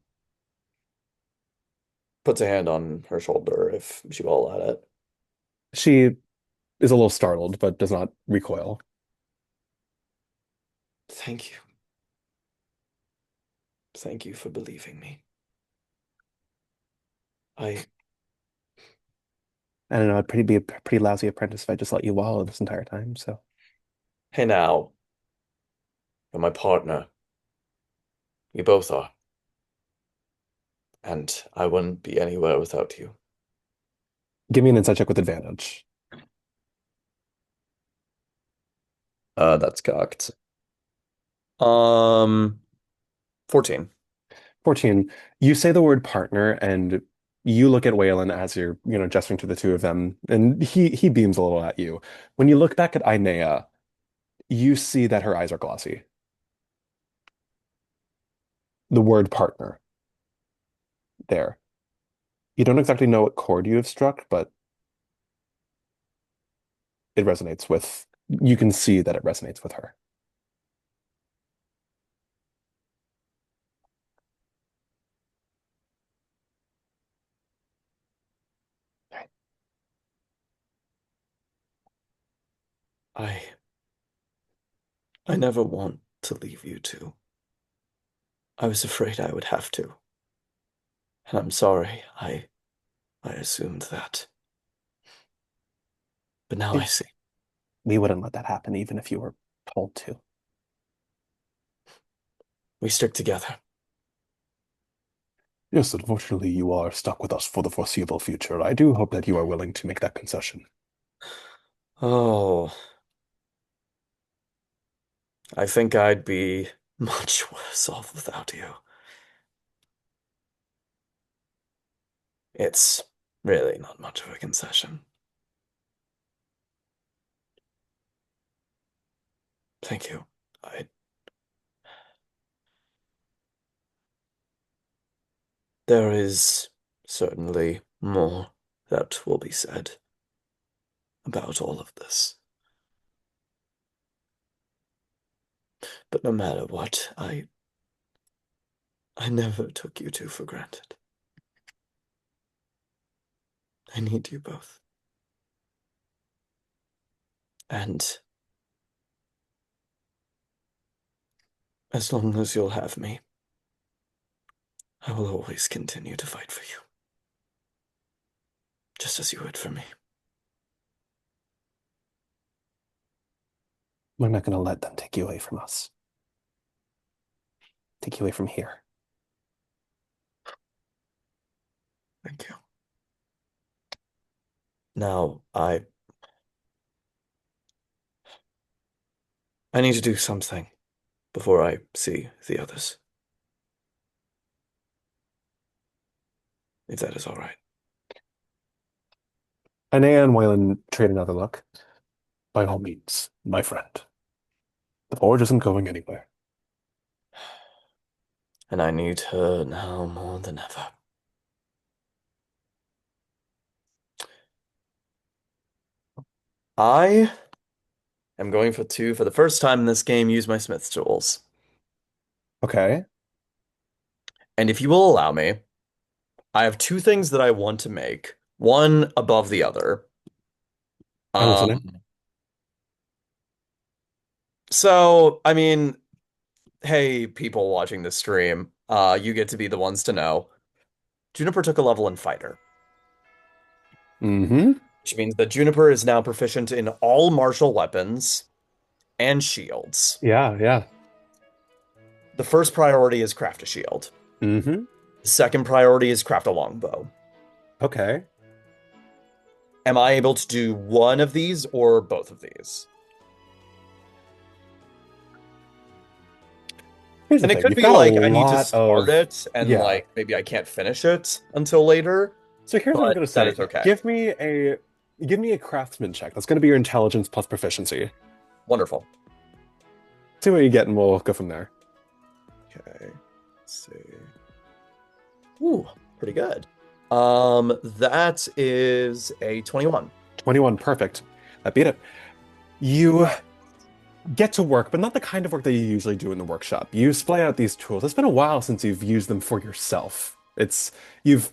puts a hand on her shoulder if she will let it. She is a little startled, but does not recoil. Thank you. Thank you for believing me. I. I don't know, be a pretty lousy apprentice if I just let you wallow this entire time. So Hey now, you're my partner. We both are. And I wouldn't be anywhere without you. give me an insight check with advantage. That's cocked. Um, 14. 14. You say the word partner, and you look at Waylon as you're, gesturing to the two of them, and he beams a little at you. When you look back at Ainea, you see that her eyes are glossy. The word partner there. You don't exactly know what chord you have struck, but it resonates with, you can see that it resonates with her. I. I never want to leave you two. I was afraid I would have to. And I'm sorry. I assumed that. But now I We see. we wouldn't let that happen even if you were told to. We stick together. Yes, unfortunately, you are stuck with us for the foreseeable future. I do hope that you are willing to make that concession. Oh, I think I'd be much worse off without you. It's really not much of a concession. Thank you. I. There is certainly more that will be said about all of this. But no matter what, I never took you two for granted. I need you both. And as long as you'll have me, I will always continue to fight for you. Just as you would for me. We're not going to let them take you away from us. Take you away from here. Thank you. Now, I need to do something before I see the others. If that is all right. Anea and Waylon trade another look. By all means, my friend. The forge isn't going anywhere. And I need her now more than ever. I am going for the first time in this game, use my smith's tools. Okay. And if you will allow me, I have two things that I want to make, one above the other. I'm listening. So, I mean, hey, people watching this stream, you get to be the ones to know. Juniper took a level in fighter, Mm-hmm. which means that Juniper is now proficient in all martial weapons and shields. Yeah, yeah. The first priority is craft a shield. Mm-hmm. The second priority is craft a longbow. Okay. Am I able to do one of these or both of these? Here's the And it thing. could You've be got like a I need to lot start of it and yeah. like maybe I can't finish it until later, So here's what I'm but gonna that say. is okay. Give me a craftsman check. That's gonna be your intelligence plus proficiency. Wonderful. See what you get, and we'll go from there. Okay. Let's see. Ooh, pretty good. That is a 21. 21, perfect. That beat it. You get to work, but not the kind of work that you usually do in the workshop. You splay out these tools. It's been a while since you've used them for yourself. You've,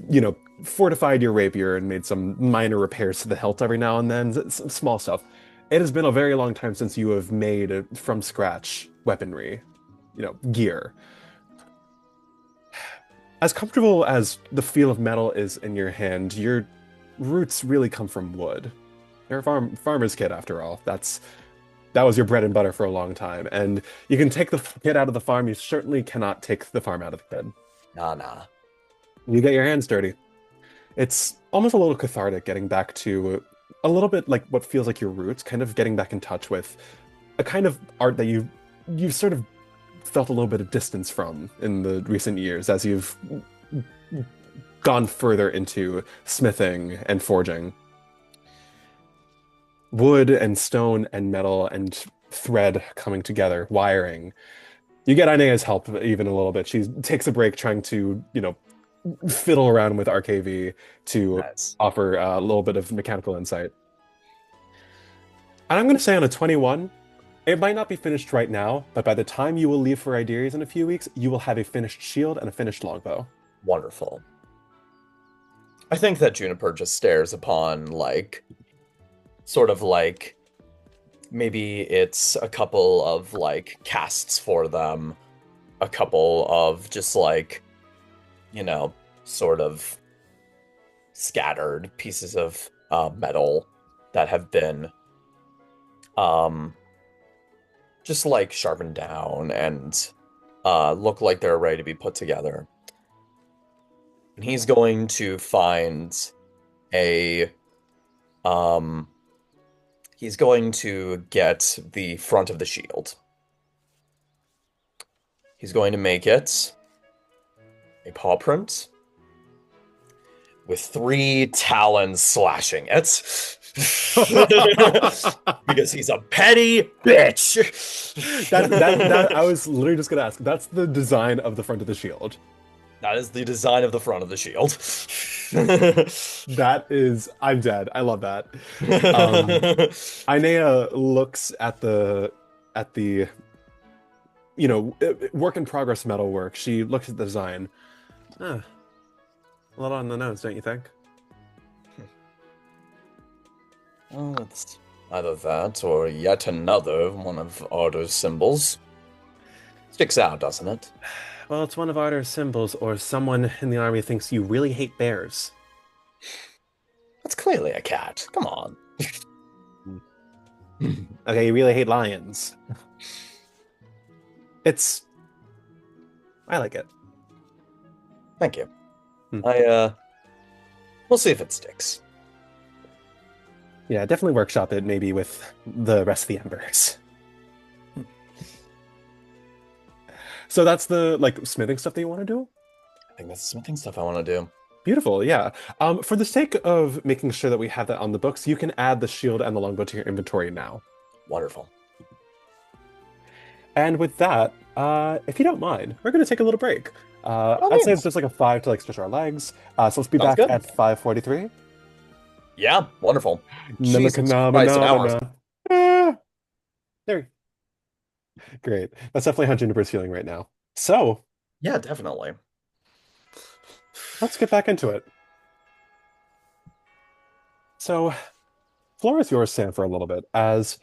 fortified your rapier and made some minor repairs to the hilt every now and then, some small stuff. It has been a very long time since you have made from scratch weaponry, gear. As comfortable as the feel of metal is in your hand, your roots really come from wood. You're a farmer's kid after all. That was your bread and butter for a long time. And you can take the kid out of the farm. You certainly cannot take the farm out of the kid. Nah. You get your hands dirty. It's almost a little cathartic getting back to a little bit like what feels like your roots, kind of getting back in touch with a kind of art that you've sort of felt a little bit of distance from in the recent years as you've gone further into smithing and forging. Wood and stone and metal and thread coming together, wiring. You get Aenea's help even a little bit. She takes a break trying to, fiddle around with RKV to Nice. offer a little bit of mechanical insight. And I'm going to say on a 21, it might not be finished right now, but by the time you will leave for Iderius in a few weeks, you will have a finished shield and a finished longbow. Wonderful. I think that Juniper just stares upon sort of maybe it's a couple of casts for them, a couple of just sort of scattered pieces of metal that have been just sharpened down and look like they're ready to be put together. And he's going to find he's going to get the front of the shield. He's going to make it a paw print with 3 talons slashing it. Because he's a petty bitch. that I was literally just gonna ask. That's the design of the front of the shield. That is the design of the front of the shield. That is, I'm dead. I love that. Aenea looks at the work in progress metalwork. She looks at the design. A little on the nose, don't you think? Well, it's either that or yet another one of Ardor's symbols. Sticks out, doesn't it? Well, it's one of Ardor's symbols, or someone in the army thinks you really hate bears. That's clearly a cat. Come on. Okay, you really hate lions. It's... I like it. Thank you. Hmm. We'll see if it sticks. Yeah, definitely workshop it maybe with the rest of the embers. So that's the smithing stuff that you want to do? I think that's the smithing stuff I want to do. Beautiful, yeah. For the sake of making sure that we have that on the books, you can add the shield and the longbow to your inventory now. Wonderful. And with that, if you don't mind, we're going to take a little break. Oh, I'd say yes. it's just like a 5 to stretch our legs. So let's be Sounds back good. at 5:43. Yeah, wonderful. Jesus Christ, an hour. Ah, there. Great. That's definitely how Juniper's feeling right now. So Yeah, definitely. let's get back into it. So, floor is yours, Sam, for a little bit, as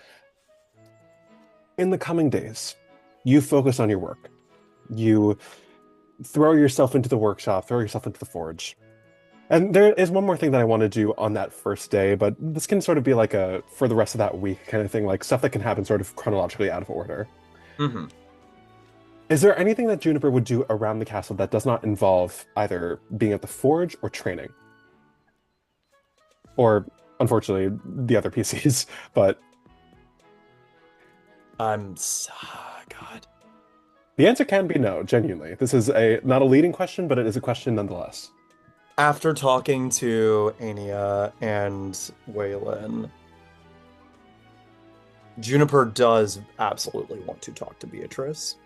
in the coming days, you focus on your work. You throw yourself into the workshop, throw yourself into the forge. And there is one more thing that I want to do on that first day, but this can sort of be like a for the rest of that week kind of thing, like stuff that can happen sort of chronologically out of order. Mm-hmm. Is there anything that Juniper would do around the castle that does not involve either being at the forge or training? Or, unfortunately, the other PCs, but God. the answer can be no, genuinely. This is not a leading question, but it is a question nonetheless. After talking to Anya and Waylon, Juniper does absolutely want to talk to Beatrice,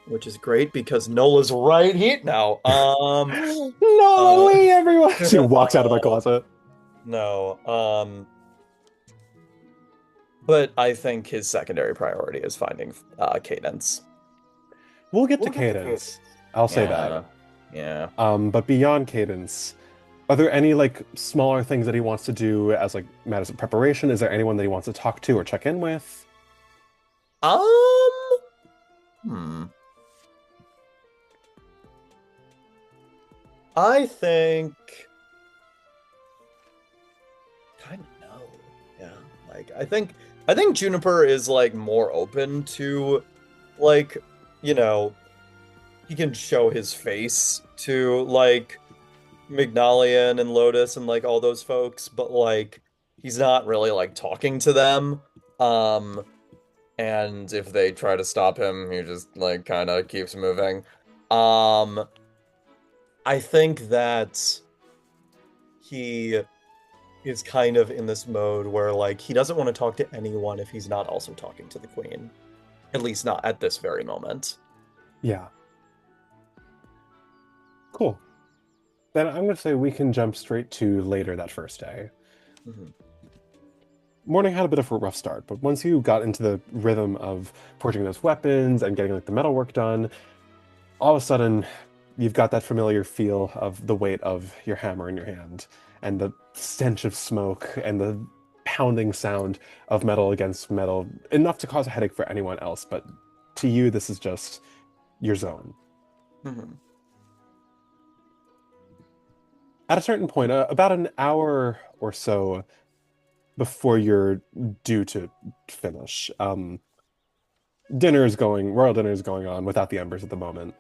which is great because Nola's right here now. No, wait, everyone! She walks out of my closet. No, but I think his secondary priority is finding Cadence. We'll get to Cadence. I'll say that. Yeah. But beyond Cadence, are there any smaller things that he wants to do as matters of preparation? Is there anyone that he wants to talk to or check in with? Hmm. I think kind of no. Yeah. I think Juniper is more open to he can show his face to Mignolian and Lotus and all those folks, but he's not really talking to them. And if they try to stop him, he just kind of keeps moving. I think that he is kind of in this mode where he doesn't want to talk to anyone if he's not also talking to the queen. At least not at this very moment. Yeah. Cool. Then I'm going to say we can jump straight to later that first day. Mm-hmm. Morning had a bit of a rough start, but once you got into the rhythm of forging those weapons and getting the metal work done, all of a sudden you've got that familiar feel of the weight of your hammer in your hand and the stench of smoke and the pounding sound of metal against metal, enough to cause a headache for anyone else, but to you this is just your zone. Mm-hmm. At a certain point, about an hour or so before you're due to finish, royal dinner is going on without the embers at the moment.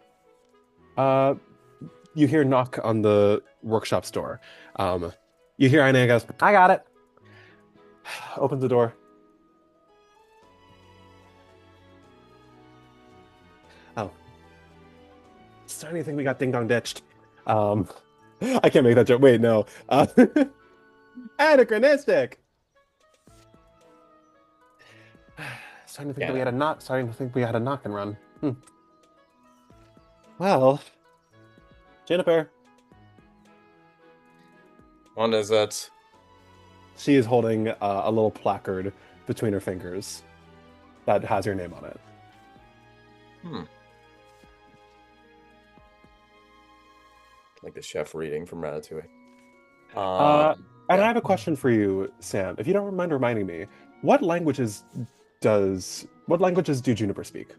You hear a knock on the workshop's door. You hear Ina goes, "I got it." Opens the door. Oh, starting to think we got ding dong ditched. I can't make that joke. Wait, no. Anachronistic. Starting to think that we had a knock. Starting to think we had a knock and run. Well, Juniper. What is it? She is holding a little placard between her fingers that has your name on it. Hmm. Like the chef reading from Ratatouille. Uh, and I Yeah. have a question for you, Sam. If you don't mind reminding me, what languages what languages do Juniper speak?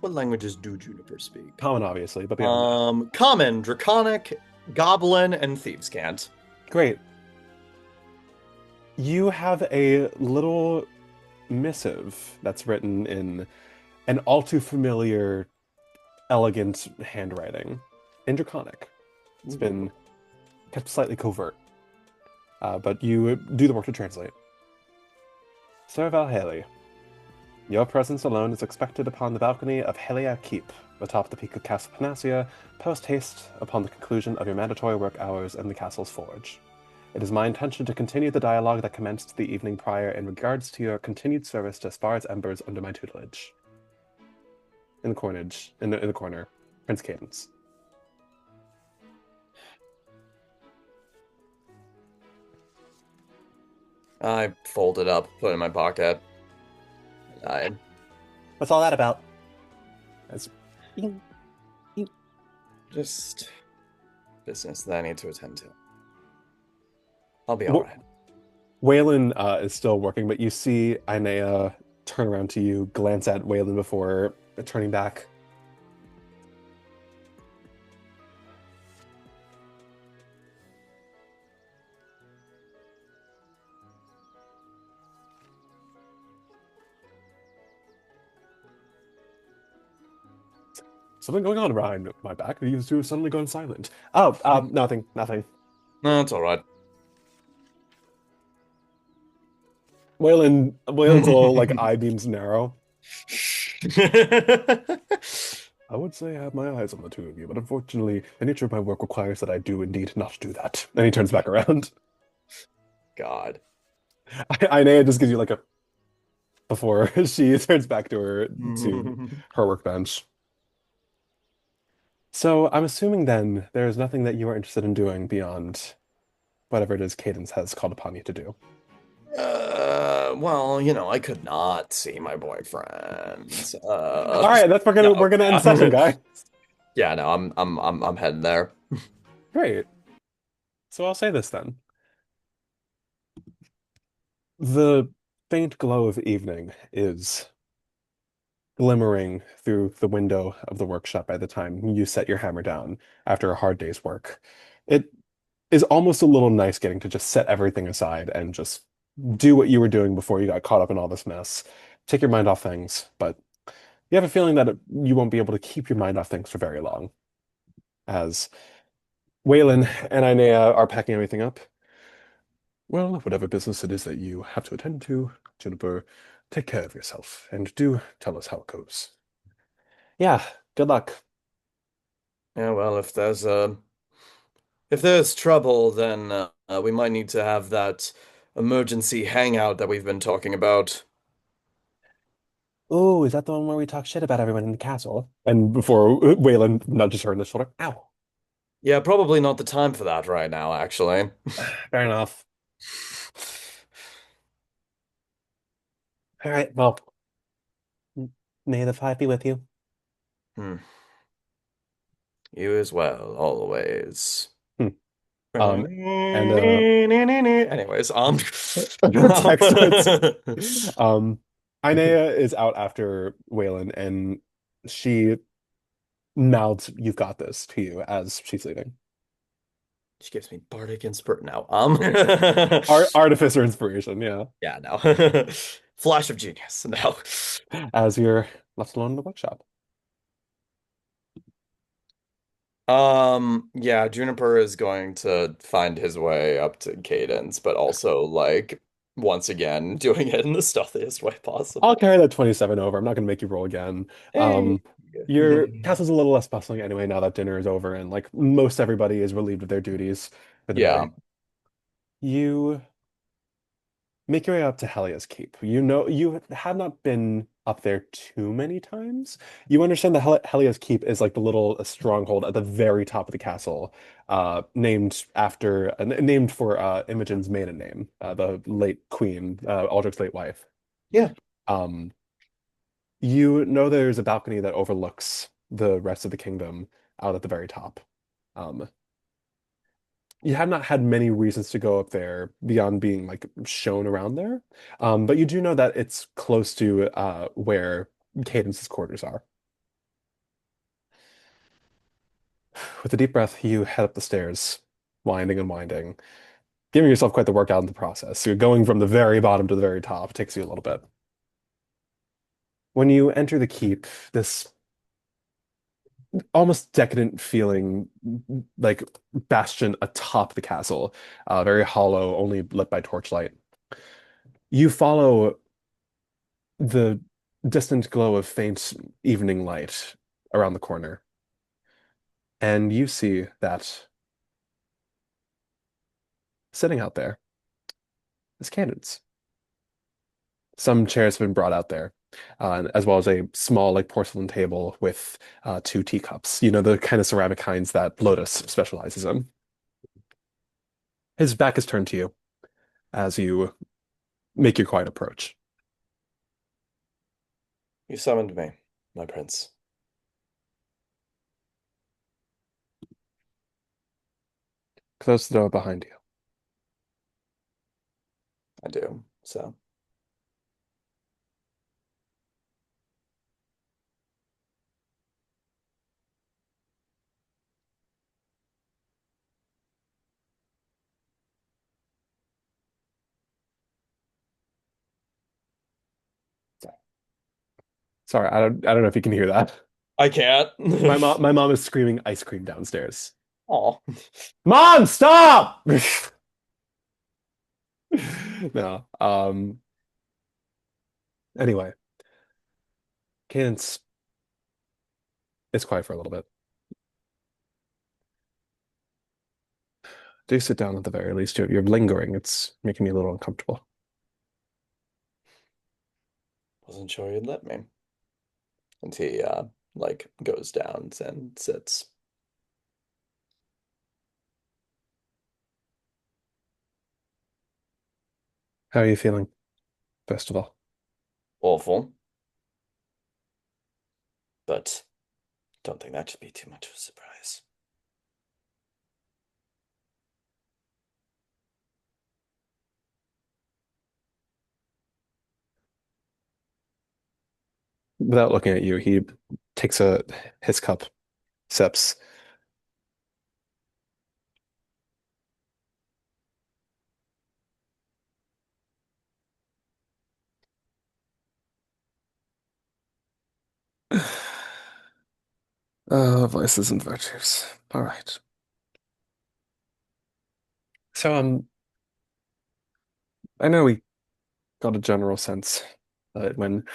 What languages do Juniper speak? Common, obviously, but beyond that. Common, Draconic, Goblin, and Thieves' Cant. Great. You have a little missive that's written in an all too familiar, elegant handwriting in Draconic. It's Ooh. been kept slightly covert, but you do the work to translate. Sir Valhailey, your presence alone is expected upon the balcony of Helia Keep, atop the peak of Castle Panacea, post haste upon the conclusion of your mandatory work hours in the castle's forge. It is my intention to continue the dialogue that commenced the evening prior in regards to your continued service to Spard's embers under my tutelage. In the corner, Prince Cadence. I fold it up, put it in my pocket. I What's all that about? As just business that I need to attend to. I'll be all right. Waylon is still working, but you see Ainea turn around to you, glance at Waylon before turning back. Something going on behind my back? You two suddenly gone silent. Oh, nothing, nothing. No, it's all right. Waylon's little like eye beams narrow. I would say I have my eyes on the two of you, but unfortunately, the nature of my work requires that I do indeed not do that. And he turns back around. God. Ainea just gives you like a before she turns back to her workbench. So I'm assuming then there is nothing that you are interested in doing beyond whatever it is Cadence has called upon you to do. Well, I could not see my boyfriend. All right, that's No. we're gonna end session, guys. Yeah, no, I'm heading there. Great. So I'll say this then. The faint glow of evening is glimmering through the window of the workshop by the time you set your hammer down after a hard day's work. It is almost a little nice getting to just set everything aside and just do what you were doing before you got caught up in all this mess. Take your mind off things, but you have a feeling that you won't be able to keep your mind off things for very long, as Waylon and Ainea are packing everything up. Well, whatever business it is that you have to attend to, Juniper, take care of yourself and do tell us how it goes. Yeah, good luck. Yeah, well, if there's trouble, then we might need to have that emergency hangout that we've been talking about. Oh, is that the one where we talk shit about everyone in the castle? And before Waylon nudges her in the shoulder. Ow. Yeah, probably not the time for that right now, actually. Fair enough. All right, well, may the five be with you. Hmm. You as well, always. Hmm. And Anyways, text starts. Um, Ainea is out after Waylon, and she mouths, "You've got this," to you as she's leaving. she gives me bardic inspiration now. Artificer inspiration, yeah. Yeah, no. Flash of genius. No. As you're left alone in the workshop. Yeah, Juniper is going to find his way up to Cadence, but also like once again doing it in the stealthiest way I'll possible. carry that 27 over. I'm not going to make you roll again. Hey. Your castle's a little less bustling anyway now that dinner is over and like most everybody is relieved of their duties for the Yeah. day. You make your way up to Helia's Keep. You know, you have not been up there too many times. You understand that Helia's Keep is like the little stronghold at the very top of the castle, named for Imogen's maiden name, the late queen, Aldrich's late wife. Yeah. Um, You know there's a balcony that overlooks the rest of the kingdom out at the very top. Um, you have not had many reasons to go up there beyond being like shown around there. But you do know that it's close to where Cadence's quarters are. With a deep breath, you head up the stairs, winding and winding, giving yourself quite the workout in the process. So you're going from the very bottom to the very top. It takes you a little bit. When you enter the keep, this almost decadent feeling like bastion atop the castle, very hollow, only lit by torchlight. You follow the distant glow of faint evening light around the corner, and you see that sitting out there is cannons. Some chairs have been brought out there, as well as a small, like porcelain table with two teacups. You know, the kind of ceramic kinds that Lotus specializes in. His back is turned to you as you make your quiet approach. You summoned me, my prince. Close the door behind you. I do. So, Sorry, I don't know if you can hear that. I can't. My mom is screaming ice cream downstairs. Aw. Mom, stop! No. Anyway, Cadence is quiet for a little bit. Do sit down at the very least. You're lingering. It's making me a little uncomfortable. Wasn't sure you'd let me. And he, like, goes down and sits. How are you feeling, first of all? Awful, but don't think that should be too much of a surprise. Without looking at you, he takes his cup, sips. Vices and virtues. All right. So, I know we got a general sense that when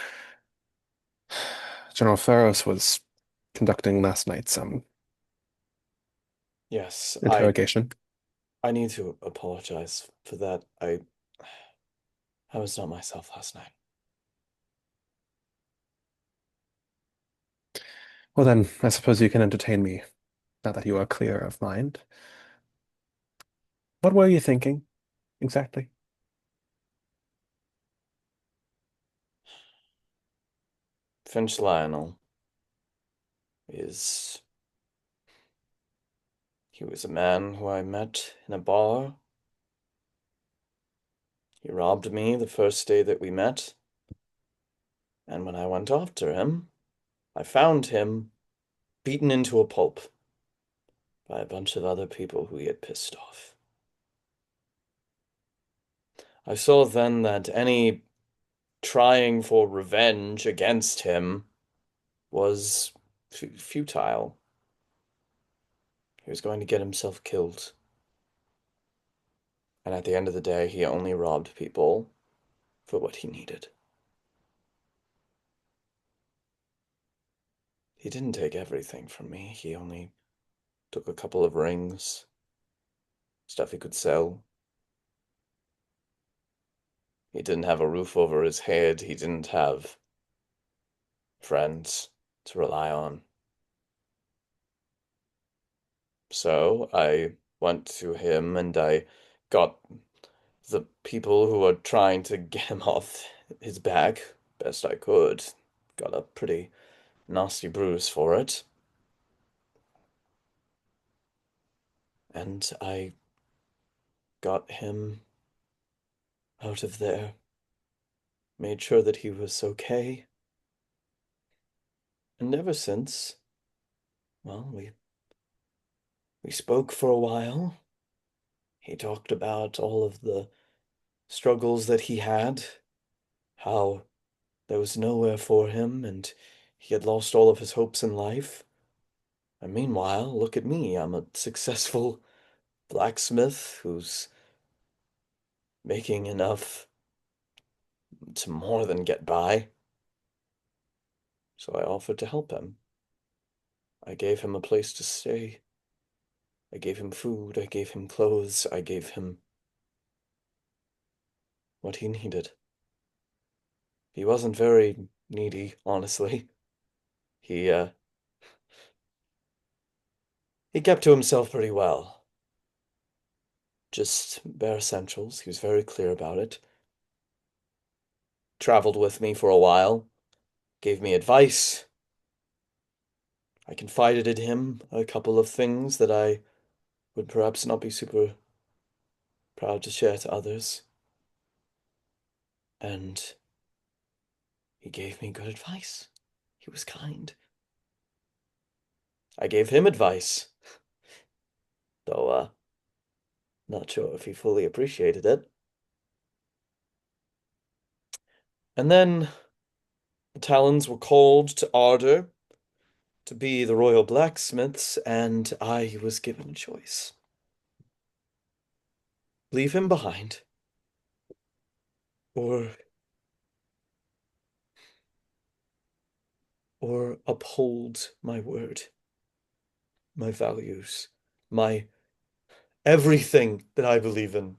General Faros was conducting last night's Yes, interrogation. I need to apologize for that. I was not myself last night. Well, then, I suppose you can entertain me now that you are clear of mind. What were you thinking exactly? Finch Lionel is he was a man who I met in a bar. He robbed me the first day that we met, and when I went after him, I found him beaten into a pulp by a bunch of other people who he had pissed off. I saw then that any trying for revenge against him was futile. He was going to get himself killed. And at the end of the day, he only robbed people for what he needed. He didn't take everything from me. He only took a couple of rings, stuff he could sell. He didn't have a roof over his head. He didn't have friends to rely on. So I went to him and I got the people who were trying to get him off his back best I could. got a pretty nasty bruise for it. And I got him out of there, made sure that he was okay. And ever since, well, we spoke for a while. He talked about all of the struggles that he had, how there was nowhere for him, and he had lost all of his hopes in life. And meanwhile, look at me. I'm a successful blacksmith who's making enough to more than get by. So I offered to help him. I gave him a place to stay. I gave him food. I gave him clothes. I gave him what he needed. He wasn't very needy, honestly. He, uh, he kept to himself pretty well. Just bare essentials. He was very clear about it. Traveled with me for a while. Gave me advice. I confided in him a couple of things that I would perhaps not be super proud to share to others. And he gave me good advice. He was kind. I gave him advice, though not sure if he fully appreciated it. And then the Talons were called to order to be the royal blacksmiths, and I was given a choice. Leave him behind, or uphold my word, my values, my everything that I believe in.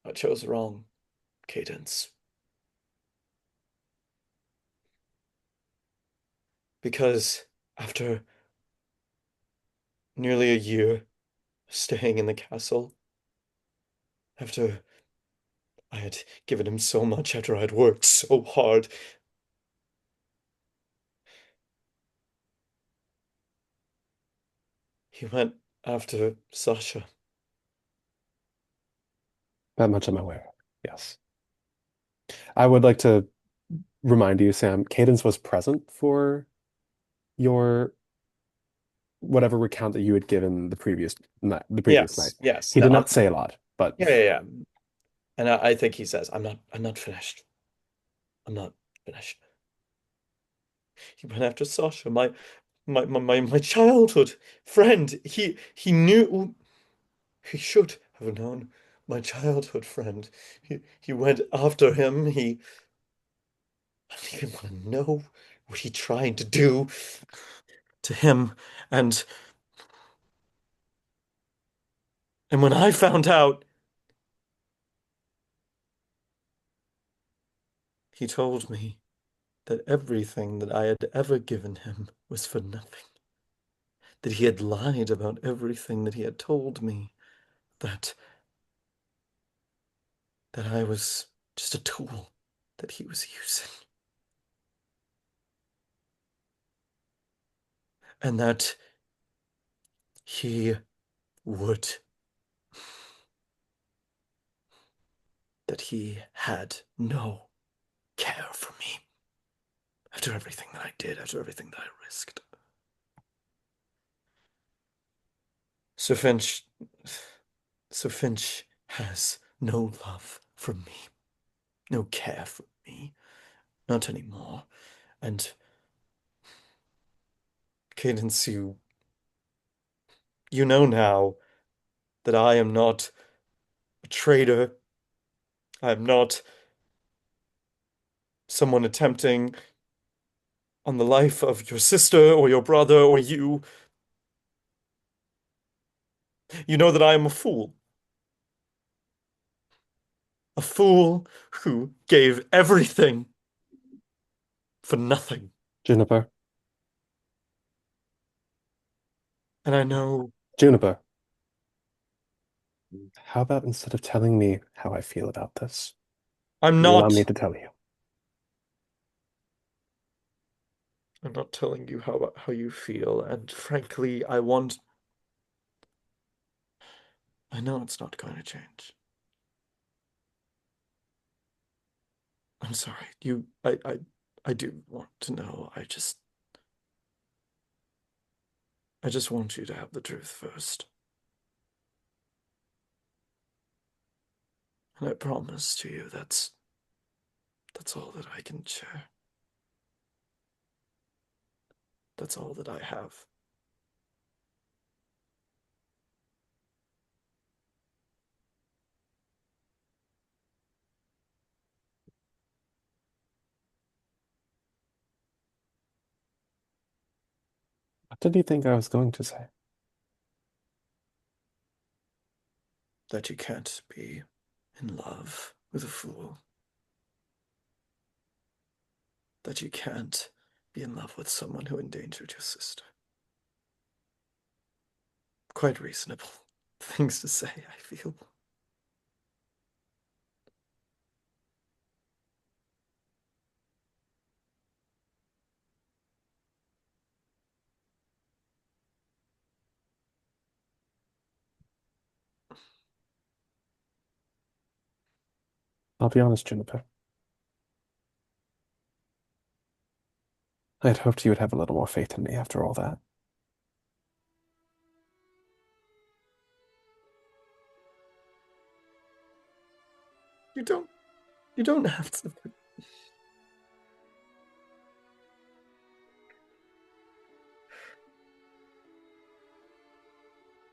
I chose wrong, Cadence. Because after nearly a year staying in the castle, after I had given him so much, after I had worked so hard, he went after Sasha. That much I'm aware. Yes. I would like to remind you, Sam, Cadence was present for your whatever recount that you had given the previous night. Yes, yes. He No, did not say a lot, but yeah, yeah, yeah. And I think he says, I'm not finished. I'm not finished. He went after Sasha, my childhood friend. He knew he should have known my childhood friend. He went after him. I don't even want to know what he tried to do to him. And when I found out, he told me that everything that I had ever given him was for nothing. That he had lied about everything that he had told me. That I was just a tool that he was using. And that he would, that he had no care for me after everything that I did, after everything that I risked. So Finch, so Finch has no love for me, no care for me, not anymore. And Cadence, you know now that I am not a traitor. I am not someone attempting on the life of your sister or your brother or you. You know that I am a fool. A fool who gave everything for nothing. Juniper, And I know, Juniper, how about instead of telling me how I feel about this, I'm You allow me not. to tell you. I'm not telling you how you feel, and frankly, I know it's not going to change. I'm sorry. I do want to know. I just want you to have the truth first. And I promise to you that's all that I can share. That's all that I have. What did you think I was going to say? That you can't be in love with a fool. That you can't be in love with someone who endangered your sister. Quite reasonable things to say, I feel. I'll be honest, Juniper. I had hoped you would have a little more faith in me after all that. You don't you don't have to.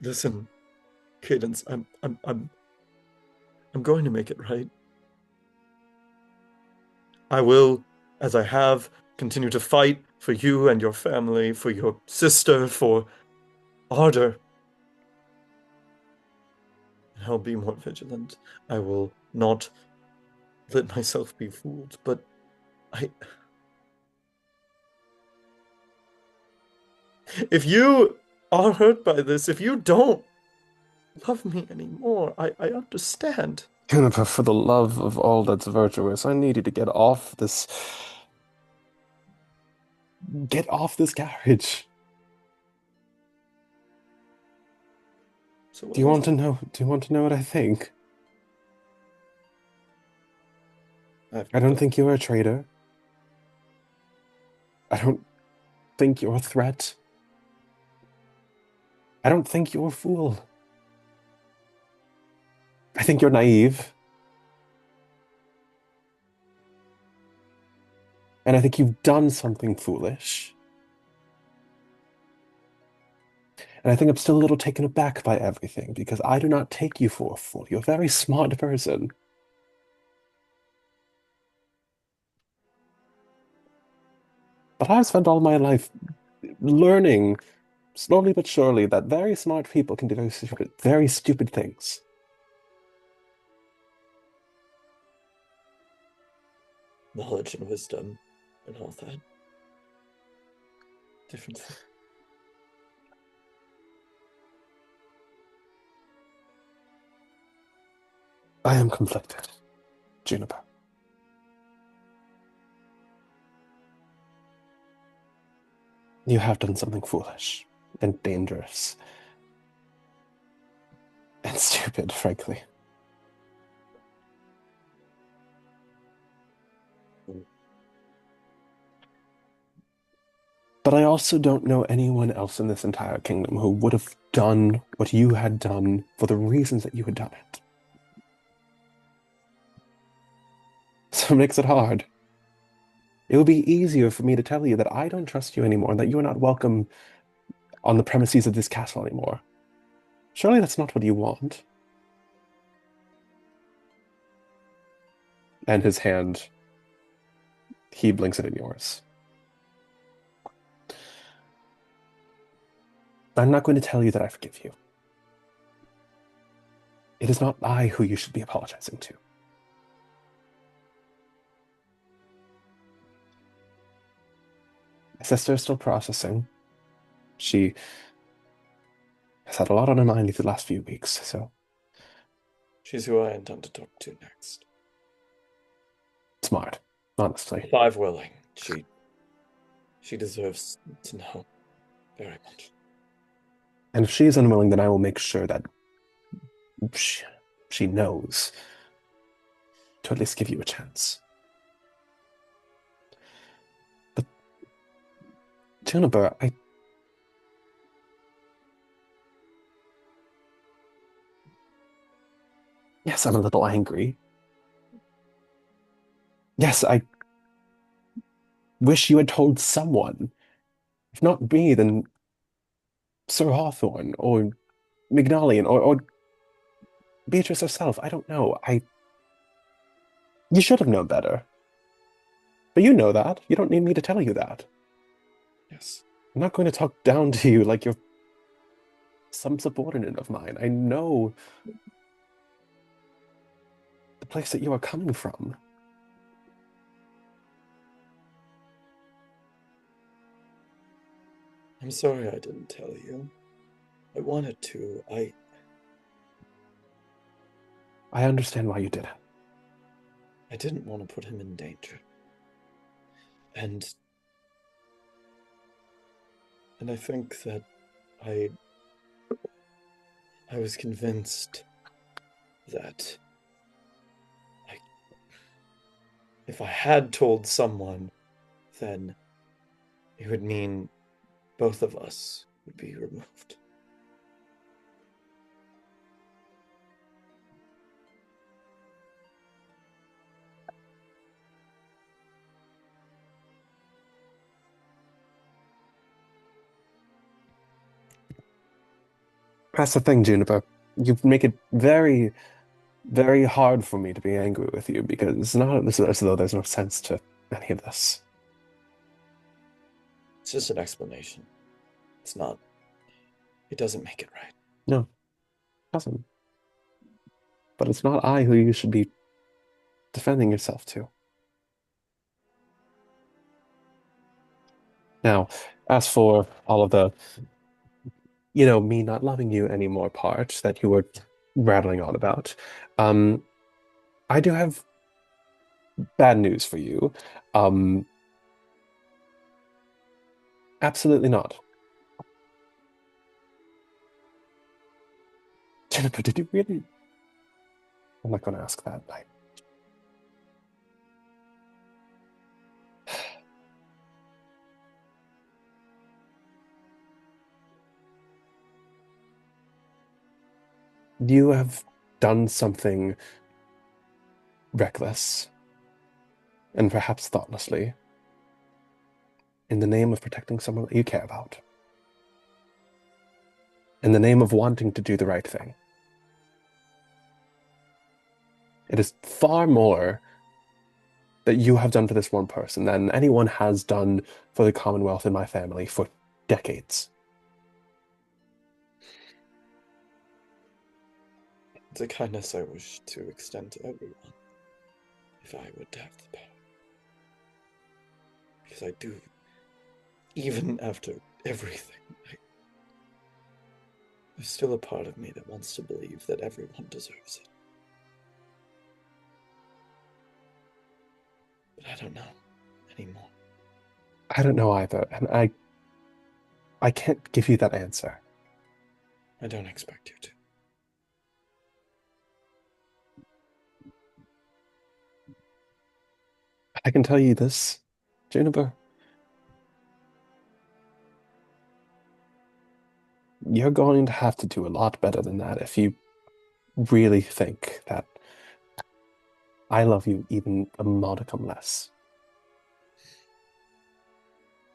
Listen, Cadence, I'm going to make it right. I will, as I have, continue to fight for you and your family, for your sister, for Ardor. And I'll be more vigilant. I will not let myself be fooled, but I. If you are hurt by this, if you don't love me anymore, I understand. Juniper, for the love of all that's virtuous, I need you to get off this. Get off this carriage. So Do what you is want to it? know? Do you want to know what I think? I've I don't think you're a traitor. I don't think you're a threat. I don't think you're a fool. I think you're naive. And I think you've done something foolish. And I think I'm still a little taken aback by everything because I do not take you for a fool. You're a very smart person. But I've spent all my life learning, slowly but surely, that very smart people can do very stupid things. knowledge and wisdom and all that. Different thing. I am conflicted, Juniper. You have done something foolish and dangerous and stupid, frankly. But I also don't know anyone else in this entire kingdom who would have done what you had done for the reasons that you had done it. So it makes it hard. It would be easier for me to tell you that I don't trust you anymore and that you are not welcome on the premises of this castle anymore. Surely that's not what you want. And his hand, he blinks it in yours. I'm not going to tell you that I forgive you. It is not I who you should be apologizing to. My sister is still processing. She has had a lot on her mind these last few weeks, so She's who I intend to talk to next. smart, honestly. If I'm willing, she deserves to know very much. And if she is unwilling, then I will make sure that she, she knows to at least give you a chance. But Juniper, yes, I'm a little angry. Yes, I wish you had told someone. If not me, then Sir Hawthorne or Mignolian or Beatrice herself. I don't know. You should have known better. But you know that. You don't need me to tell you that. Yes. I'm not going to talk down to you like you're some subordinate of mine. I know the place that you are coming from. I'm sorry I didn't tell you. I wanted to. I understand why you did it. I didn't want to put him in danger. And I think that I was convinced that if I had told someone, then it would mean both of us would be removed. That's the thing, Juniper. You make it very, very hard for me to be angry with you because it's not as though there's no sense to any of this. It's just an explanation. It's not. It doesn't make it right. No, it doesn't. But it's not I who you should be defending yourself to. Now, as for all of the, me not loving you anymore part that you were rattling on about, um, I do have bad news for you. Um, Absolutely not. Jennifer, did you really? I'm not going to ask that. You have done something reckless and perhaps thoughtlessly in the name of protecting someone that you care about, in the name of wanting to do the right thing. It is far more that you have done for this one person than anyone has done for the Commonwealth and my family for decades. It's a kindness I wish to extend to everyone, if I would have the power. Because I do, even after everything, there's still a part of me that wants to believe that everyone deserves it. But I don't know anymore. I don't know either, and I can't give you that answer. I don't expect you to. I can tell you this, Juniper. You're going to have to do a lot better than that if you really think that I love you even a modicum less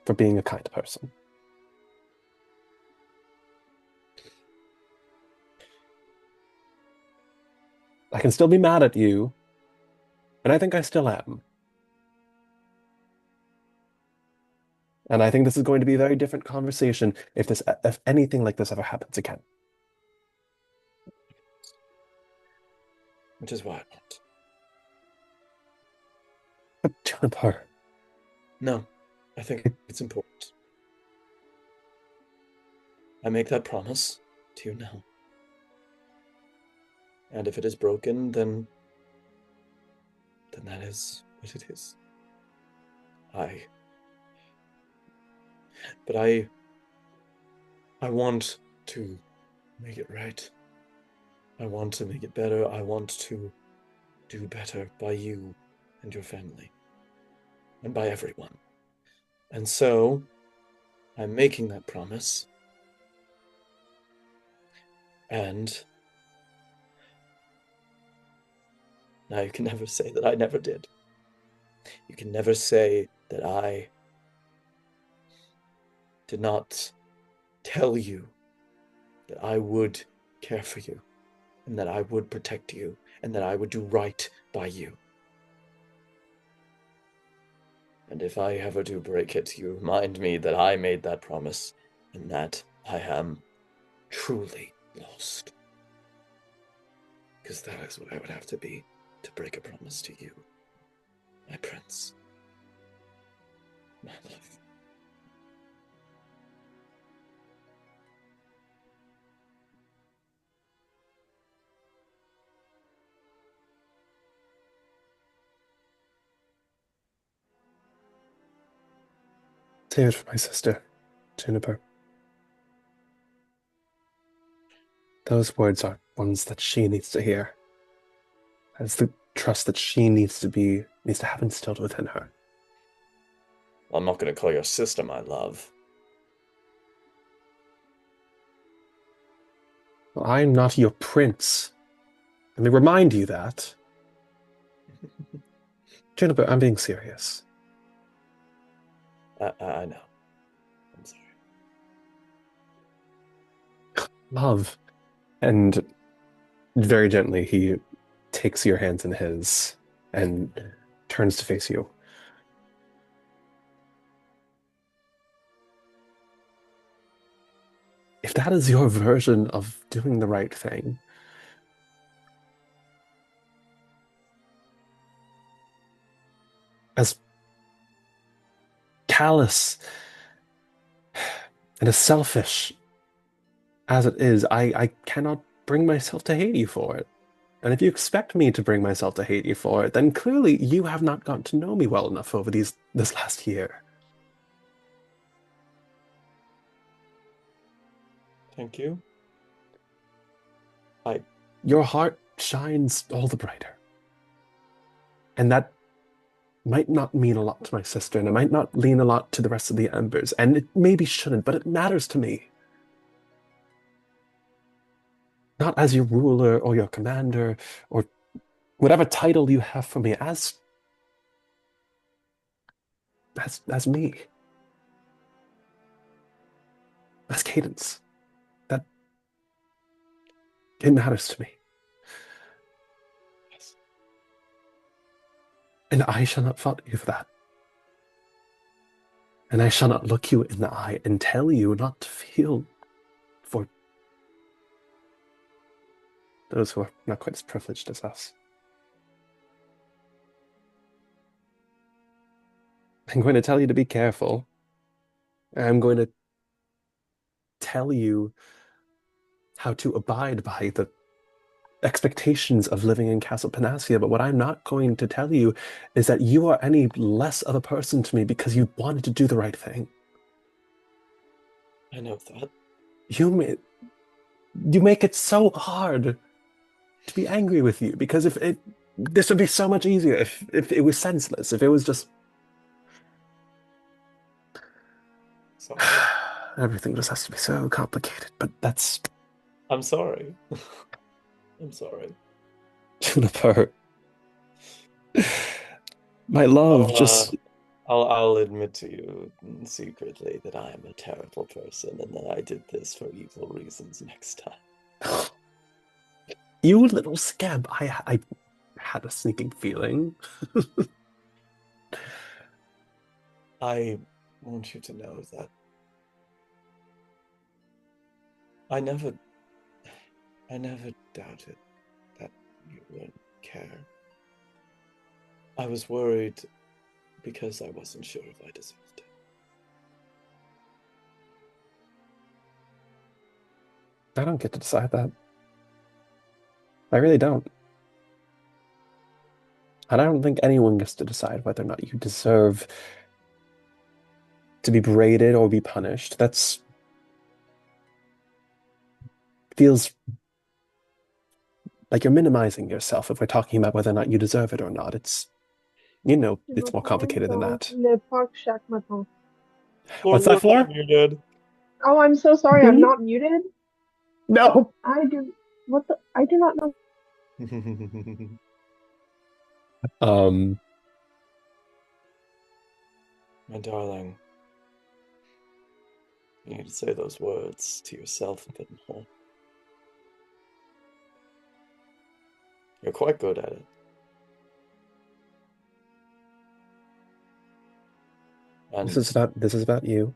for being a kind person. I can still be mad at you, and I think I still am. And I think this is going to be a very different conversation if anything like this ever happens again. Which is why I want. But Juniper, No, I think it's important. I make that promise to you now. And if it is broken, then that is what it is. I but I want to make it right. I want to make it better. I want to do better by you and your family and by everyone. And so I'm making that promise. And now you can never say that I never did. You can never say that I did not tell you that I would care for you and that I would protect you and that I would do right by you. And if I ever do break it, you remind me that I made that promise and that I am truly lost. Because that is what I would have to be to break a promise to you, my prince, my love. Save it for my sister, Juniper. Those words are ones that she needs to hear. That's the trust that she needs to have instilled within her. I'm not going to call your sister my love. Well, I'm not your prince. Let me remind you that. Juniper, I'm being serious. I know. I'm sorry. Love. And very gently, he takes your hands in his and turns to face you. If that is your version of doing the right thing, as callous and as selfish as it is, I cannot bring myself to hate you for it. And if you expect me to bring myself to hate you for it, then clearly you have not gotten to know me well enough over this last year. Thank you. Your heart shines all the brighter. And that might not mean a lot to my sister, and it might not mean a lot to the rest of the Embers, and it maybe shouldn't, but it matters to me. Not as your ruler or your commander or whatever title you have for me, as me, as Cadence. That it matters to me. Yes. And I shall not fault you for that. And I shall not look you in the eye and tell you not to feel for those who are not quite as privileged as us. I'm going to tell you to be careful. I'm going to tell you how to abide by the expectations of living in Castle Panacea, but what I'm not going to tell you is that you are any less of a person to me because you wanted to do the right thing. I know that. You make it so hard to be angry with you because this would be so much easier if it was senseless, if it was just Sorry. everything just has to be so complicated, but that's I'm sorry. I'm sorry. Juniper. My love, I'll admit to you secretly that I am a terrible person and that I did this for evil reasons next time. you little scamp. I had a sneaking feeling. I want you to know that I never doubted that you would care. I was worried because I wasn't sure if I deserved it. I don't get to decide that. I really don't. And I don't think anyone gets to decide whether or not you deserve to be braided or be punished. That's feels like you're minimizing yourself if we're talking about whether or not you deserve it or not. Je It's more m'entends complicated than dans that. le parc chaque matin. Floor, What's that you're for? muted. Oh, I'm so sorry. I'm Hmm? not muted. No. I do. What the? I do not know. Um, My darling, you need to say those words to yourself a bit more. You're quite good at it. And this is about you.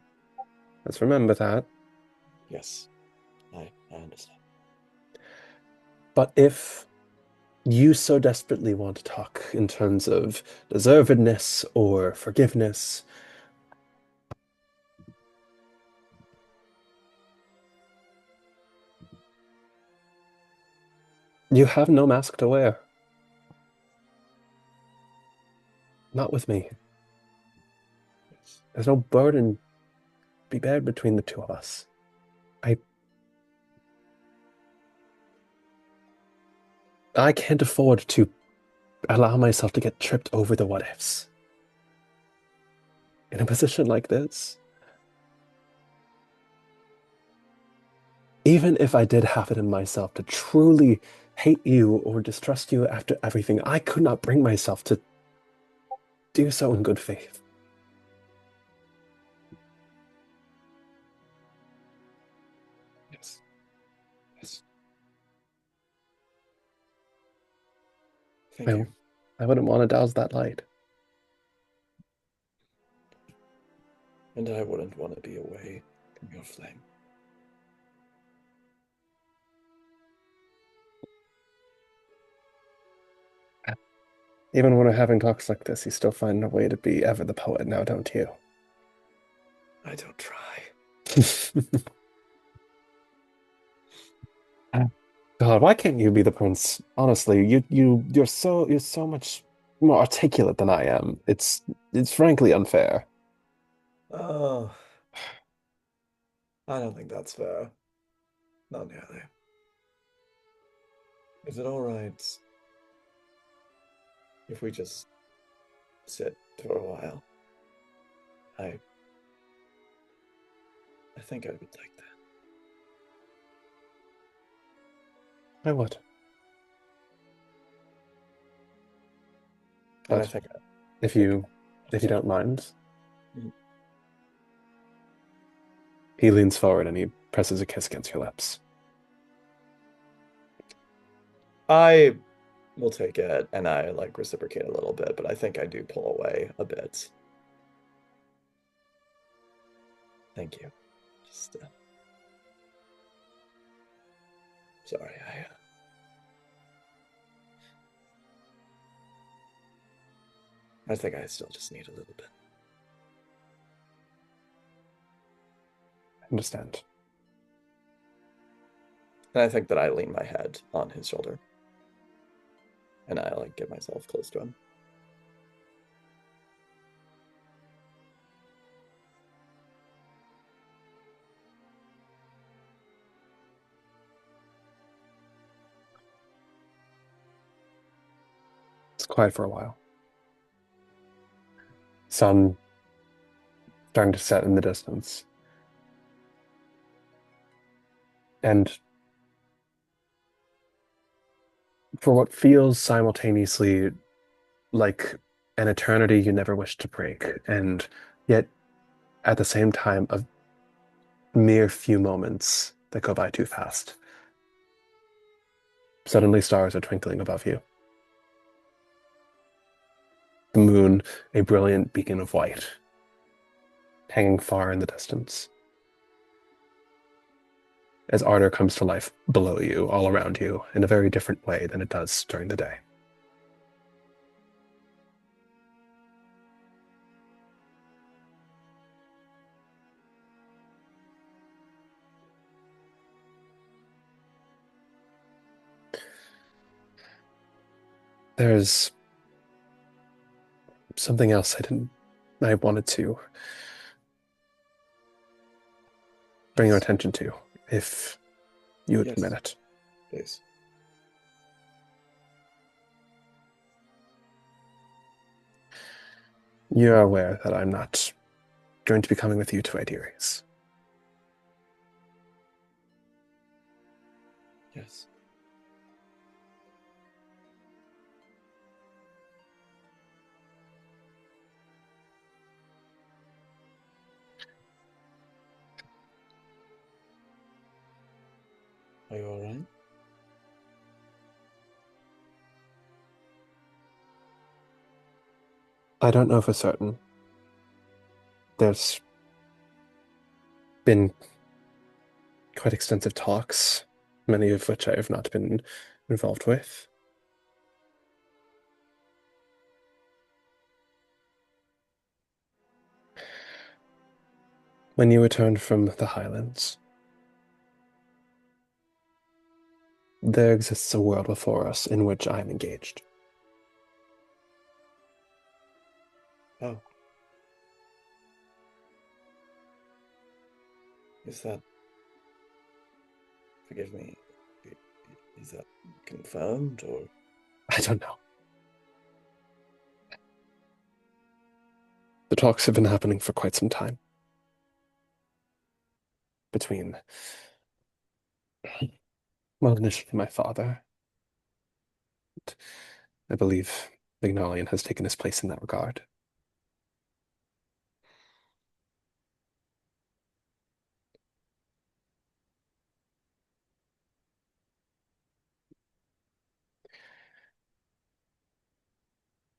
Let's remember that. yes, I understand. But if you so desperately want to talk in terms of deservedness or forgiveness, you have no mask to wear. Not with me. Yes. There's no burden to be bared between the two of us. I I can't afford to allow myself to get tripped over the what ifs. In a position like this, even if I did have it in myself to truly hate you or distrust you after everything, I could not bring myself to do so in good faith. Yes. Yes. Thank I, you. I wouldn't want to douse that light. And I wouldn't want to be away from your flame. Even when we're having talks like this, you still find a way to be ever the poet now, don't you? I don't try. God, why can't you be the prince? Honestly, you're so much more articulate than I am. It's frankly unfair. Oh, I don't think that's fair. Not nearly. Is it all right if we just sit for a while? I I think I would like that. I would. And I But think if think you if you don't mind, Mhm. he leans forward and he presses a kiss against your lips. I will take it and I like reciprocate a little bit, but I think I do pull away a bit. Thank you. Just sorry, I think I still just need a little bit. I understand. And I think that I lean my head on his shoulder. And I like get myself close to him. It's quiet for a while. Sun starting to set in the distance. And for what feels simultaneously like an eternity you never wish to break, and yet at the same time, a mere few moments that go by too fast. Suddenly, stars are twinkling above you. The moon, a brilliant beacon of white, hanging far in the distance. As ardor comes to life below you, all around you, in a very different way than it does during the day. There's something else I wanted to bring your Yes. attention to, if you would permit Yes, it. please. You're aware that I'm not going to be coming with you to Idearies. Yes. Are you all right? I don't know for certain. There's been quite extensive talks, many of which I have not been involved with. When you returned from the Highlands, there exists a world before us in which I am engaged. Oh. Is that, forgive me, is that confirmed or? I don't know. The talks have been happening for quite some time between, well, initially my father. I believe Magnolian has taken his place in that regard.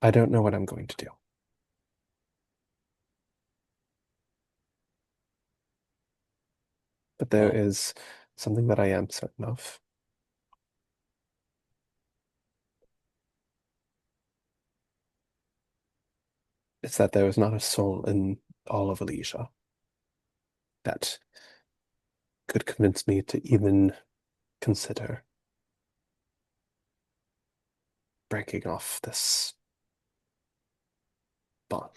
I don't know what I'm going to do, but there Well, is something that I am certain of. It's that there is not a soul in all of Elysia that could convince me to even consider breaking off this bond.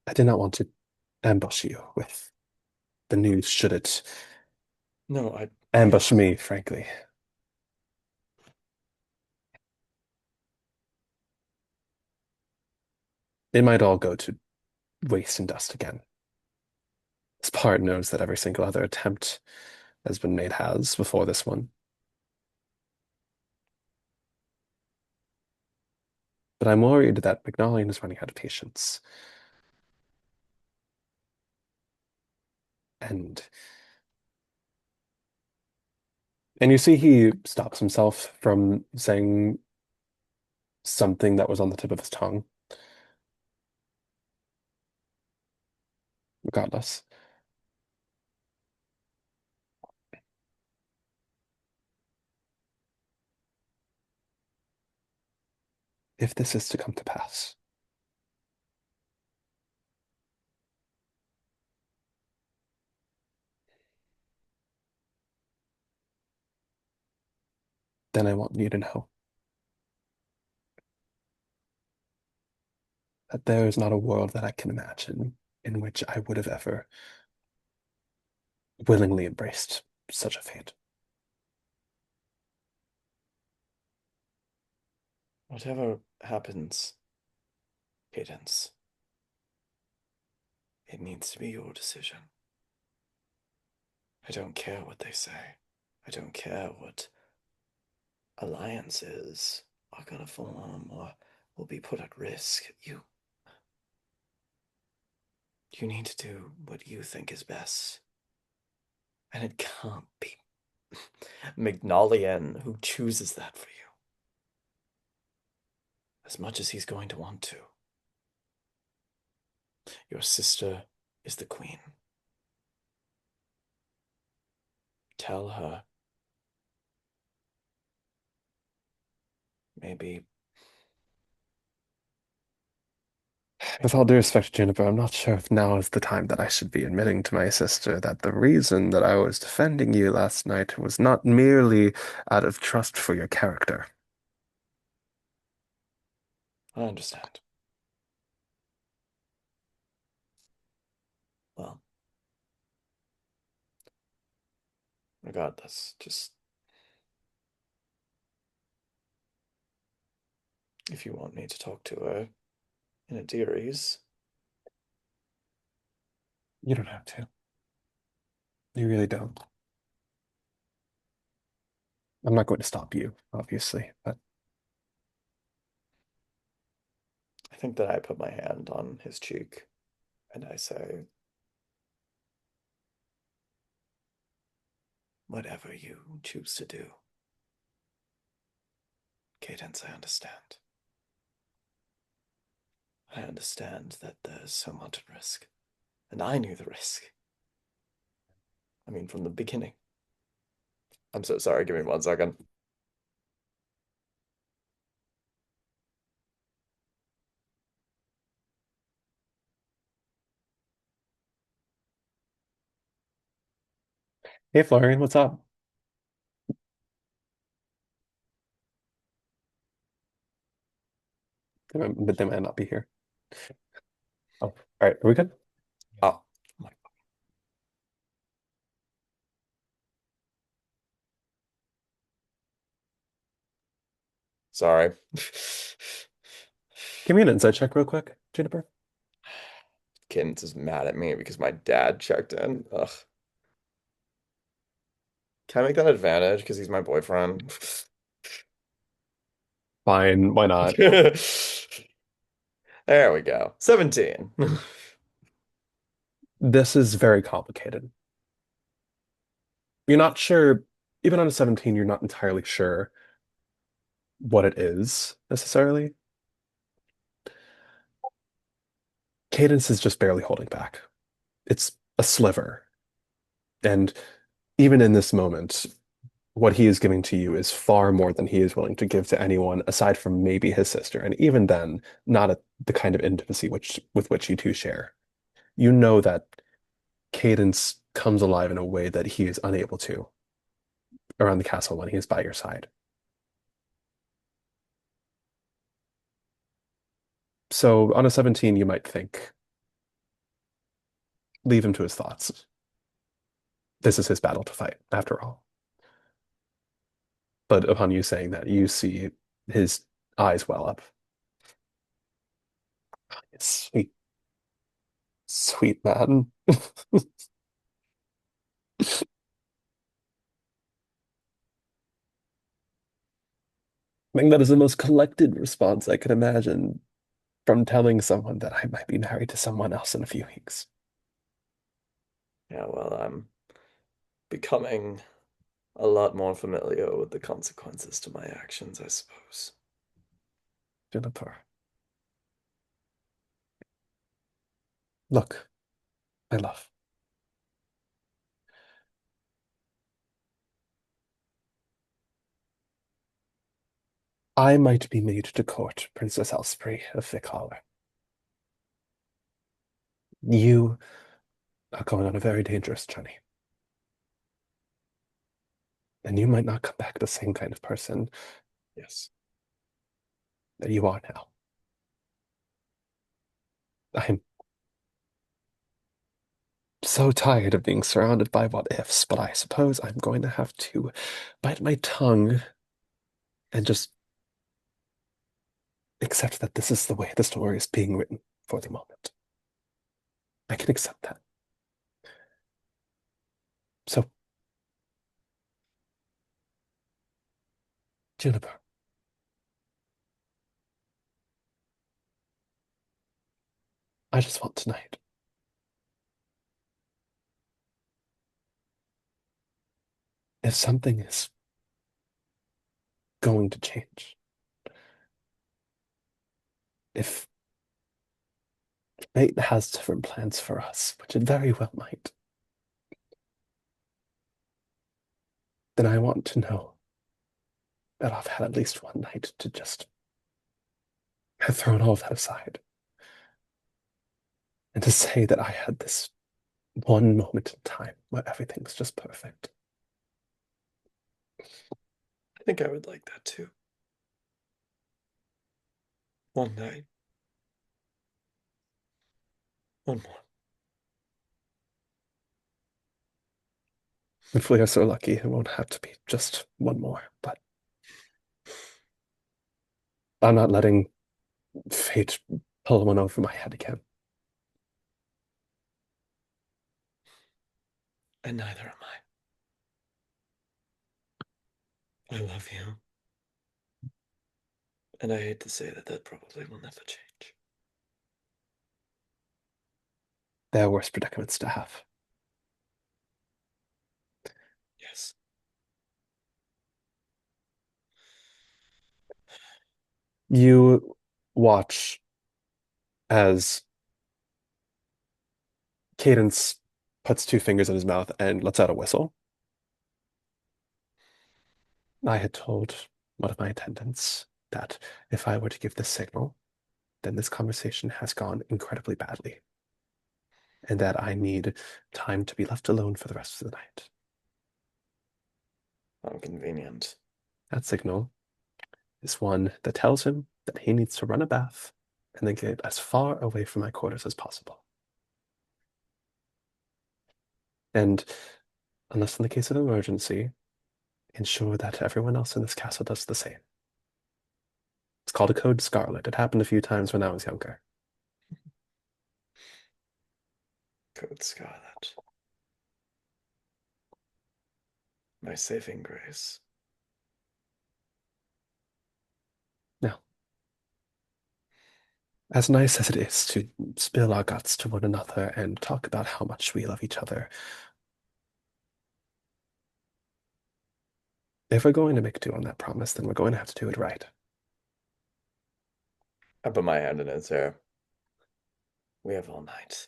I did not want to ambush you with the news, should it no, ambush yes. me, frankly. It might all go to waste and dust again. This part knows that every single other attempt has been made has before this one. But I'm worried that Magnolian is running out of patience. And you see he stops himself from saying something that was on the tip of his tongue. Regardless, if this is to come to pass, then I want you to know that there is not a world that I can imagine in which I would have ever willingly embraced such a fate. Whatever happens, Cadence, it needs to be your decision. I don't care what they say. I don't care what alliances are gonna form or will be put at risk. You need to do what you think is best. And it can't be Magnolian who chooses that for you. As much as he's going to want to. Your sister is the queen. Tell her. Maybe With all due respect, Juniper, I'm not sure if now is the time that I should be admitting to my sister that the reason that I was defending you last night was not merely out of trust for your character. I understand. Well, regardless, just if you want me to talk to her in a dearies. You don't have to. You really don't. I'm not going to stop you, obviously, but I think that I put my hand on his cheek and I say, whatever you choose to do. Cadence, I understand. I understand that there's so much at risk. And I knew the risk. I mean, from the beginning. I'm so sorry. Give me 1 second. hey, Florian, what's up? But they might not be here. Oh, all right, are we good? Oh, my. Sorry. Give me an insight check real quick, Juniper. Cadence is mad at me because my dad checked in. Ugh. Can I make that advantage because he's my boyfriend? Fine, why not? There we go. 17. This is very complicated. You're not sure, even on a 17, you're not entirely sure what it is necessarily. Cadence is just barely holding back. It's a sliver. And even in this moment, what he is giving to you is far more than he is willing to give to anyone aside from maybe his sister. And even then, not at the kind of intimacy with which you two share. You know that Cadence comes alive in a way that he is unable to around the castle when he is by your side. So on a 17, you might think, leave him to his thoughts. This is his battle to fight, after all. But upon you saying that, you see his eyes well up. Sweet, sweet man. I think that is the most collected response I could imagine from telling someone that I might be married to someone else in a few weeks. Yeah, well, I'm becoming a lot more familiar with the consequences to my actions, I suppose. Juniper, look, my love. I might be made to court Princess Elsprie of Vic You are going on a very dangerous journey. And you might not come back the same kind of person Yes. that you are now. I'm so tired of being surrounded by what ifs, but I suppose I'm going to have to bite my tongue and just accept that this is the way the story is being written for the moment. I can accept that. So, Juniper, I just want tonight. If something is going to change, if fate has different plans for us, which it very well might, then I want to know that I've had at least one night to just have thrown all of that aside and to say that I had this one moment in time where everything was just perfect. I think I would like that too. One night. One more. If we are so lucky, it won't have to be just one more, but I'm not letting fate pull one over my head again. And neither am I. I love you. And I hate to say that that probably will never change. There are worse predicaments to have. Yes. You watch as Cadence puts two fingers in his mouth and lets out a whistle. I had told one of my attendants that if I were to give this signal, then this conversation has gone incredibly badly, and that I need time to be left alone for the rest of the night. How convenient. That signal is one that tells him that he needs to run a bath and then get as far away from my quarters as possible. And unless in the case of emergency, ensure that everyone else in this castle does the same. It's called a Code Scarlet. It happened a few times when I was younger. Code Scarlet. My saving grace. Now, as nice as it is to spill our guts to one another and talk about how much we love each other, if we're going to make do on that promise, then we're going to have to do it right. I put my hand in his hair. We have all night.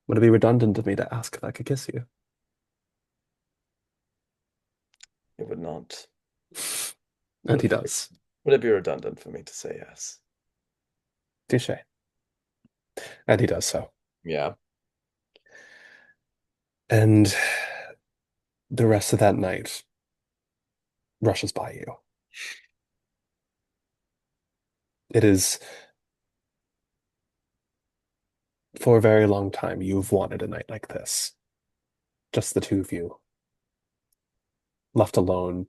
Would it be redundant of me to ask if I could kiss you? It would not. And he does. Would it be redundant for me to say yes? Touche. And he does so. Yeah. And the rest of that night rushes by you. It is, for a very long time, you've wanted a night like this. Just the two of you, left alone,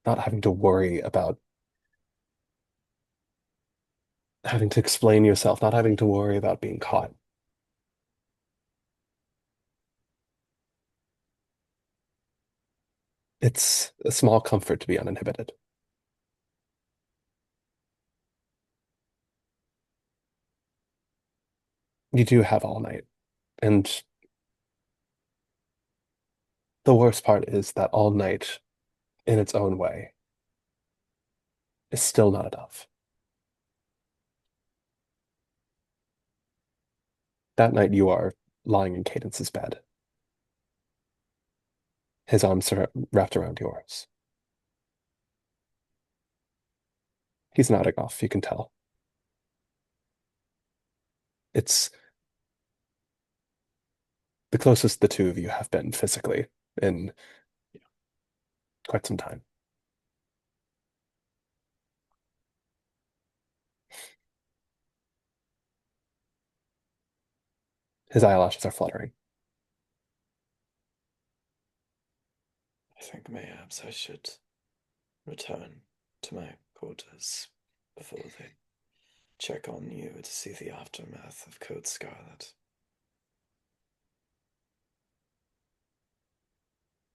not having to worry about having to explain yourself, not having to worry about being caught. It's a small comfort to be uninhibited. You do have all night. And the worst part is that all night, in its own way, is still not enough. That night, you are lying in Cadence's bed, his arms are wrapped around yours. He's nodding off, you can tell. It's the closest the two of you have been physically in quite some time. His eyelashes are fluttering. I think perhaps I should return to my quarters before they check on you to see the aftermath of Code Scarlet.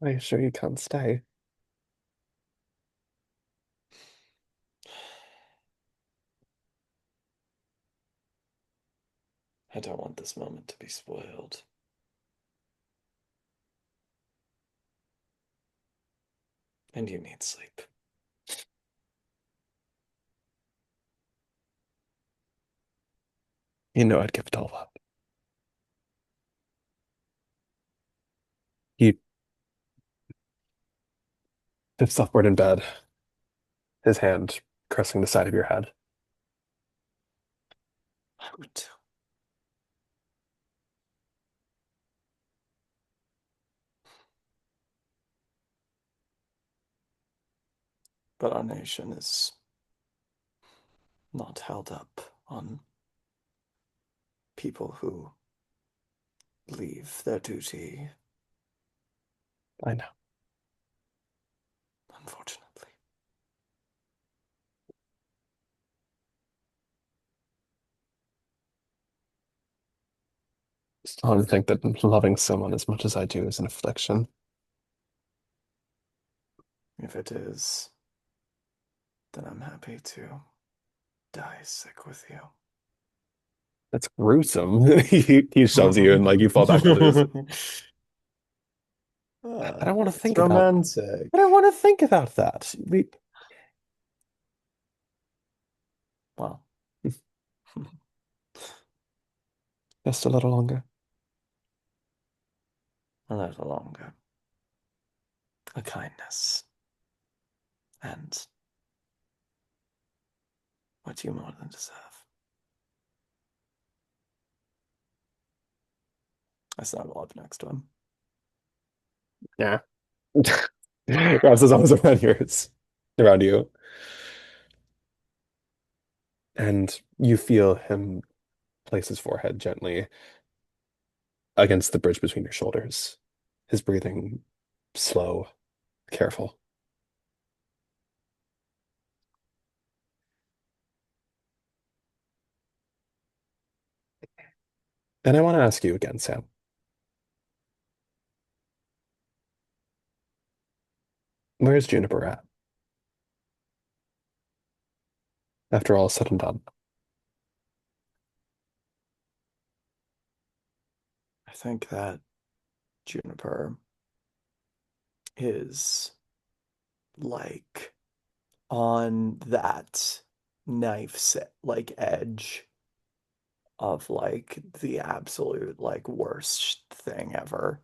Are you sure you can't stay? I don't want this moment to be spoiled. And you need sleep. You know I'd give it all up. He Tips upward in bed, his hand caressing the side of your head. I would too. But our nation is not held up on people who leave their duty, I know. unfortunately. It's hard to think that loving someone as much as I do is an affliction. If it is, then I'm happy to die sick with you. That's gruesome. He shoves you and like you fall back onto his. I don't want to It's think about. romantic. I don't want to think about that. Well, Just a little longer. a little longer. A kindness. And what you more than deserve. I snuggle up next to him. Yeah. Grabs his arms around yours, around you, and you feel him place his forehead gently against the bridge between your shoulders. His breathing slow, careful. And I want to ask you again, Sam, where's Juniper at after all is said and done? I think that Juniper is like on that knife set like edge of like the absolute like worst thing ever.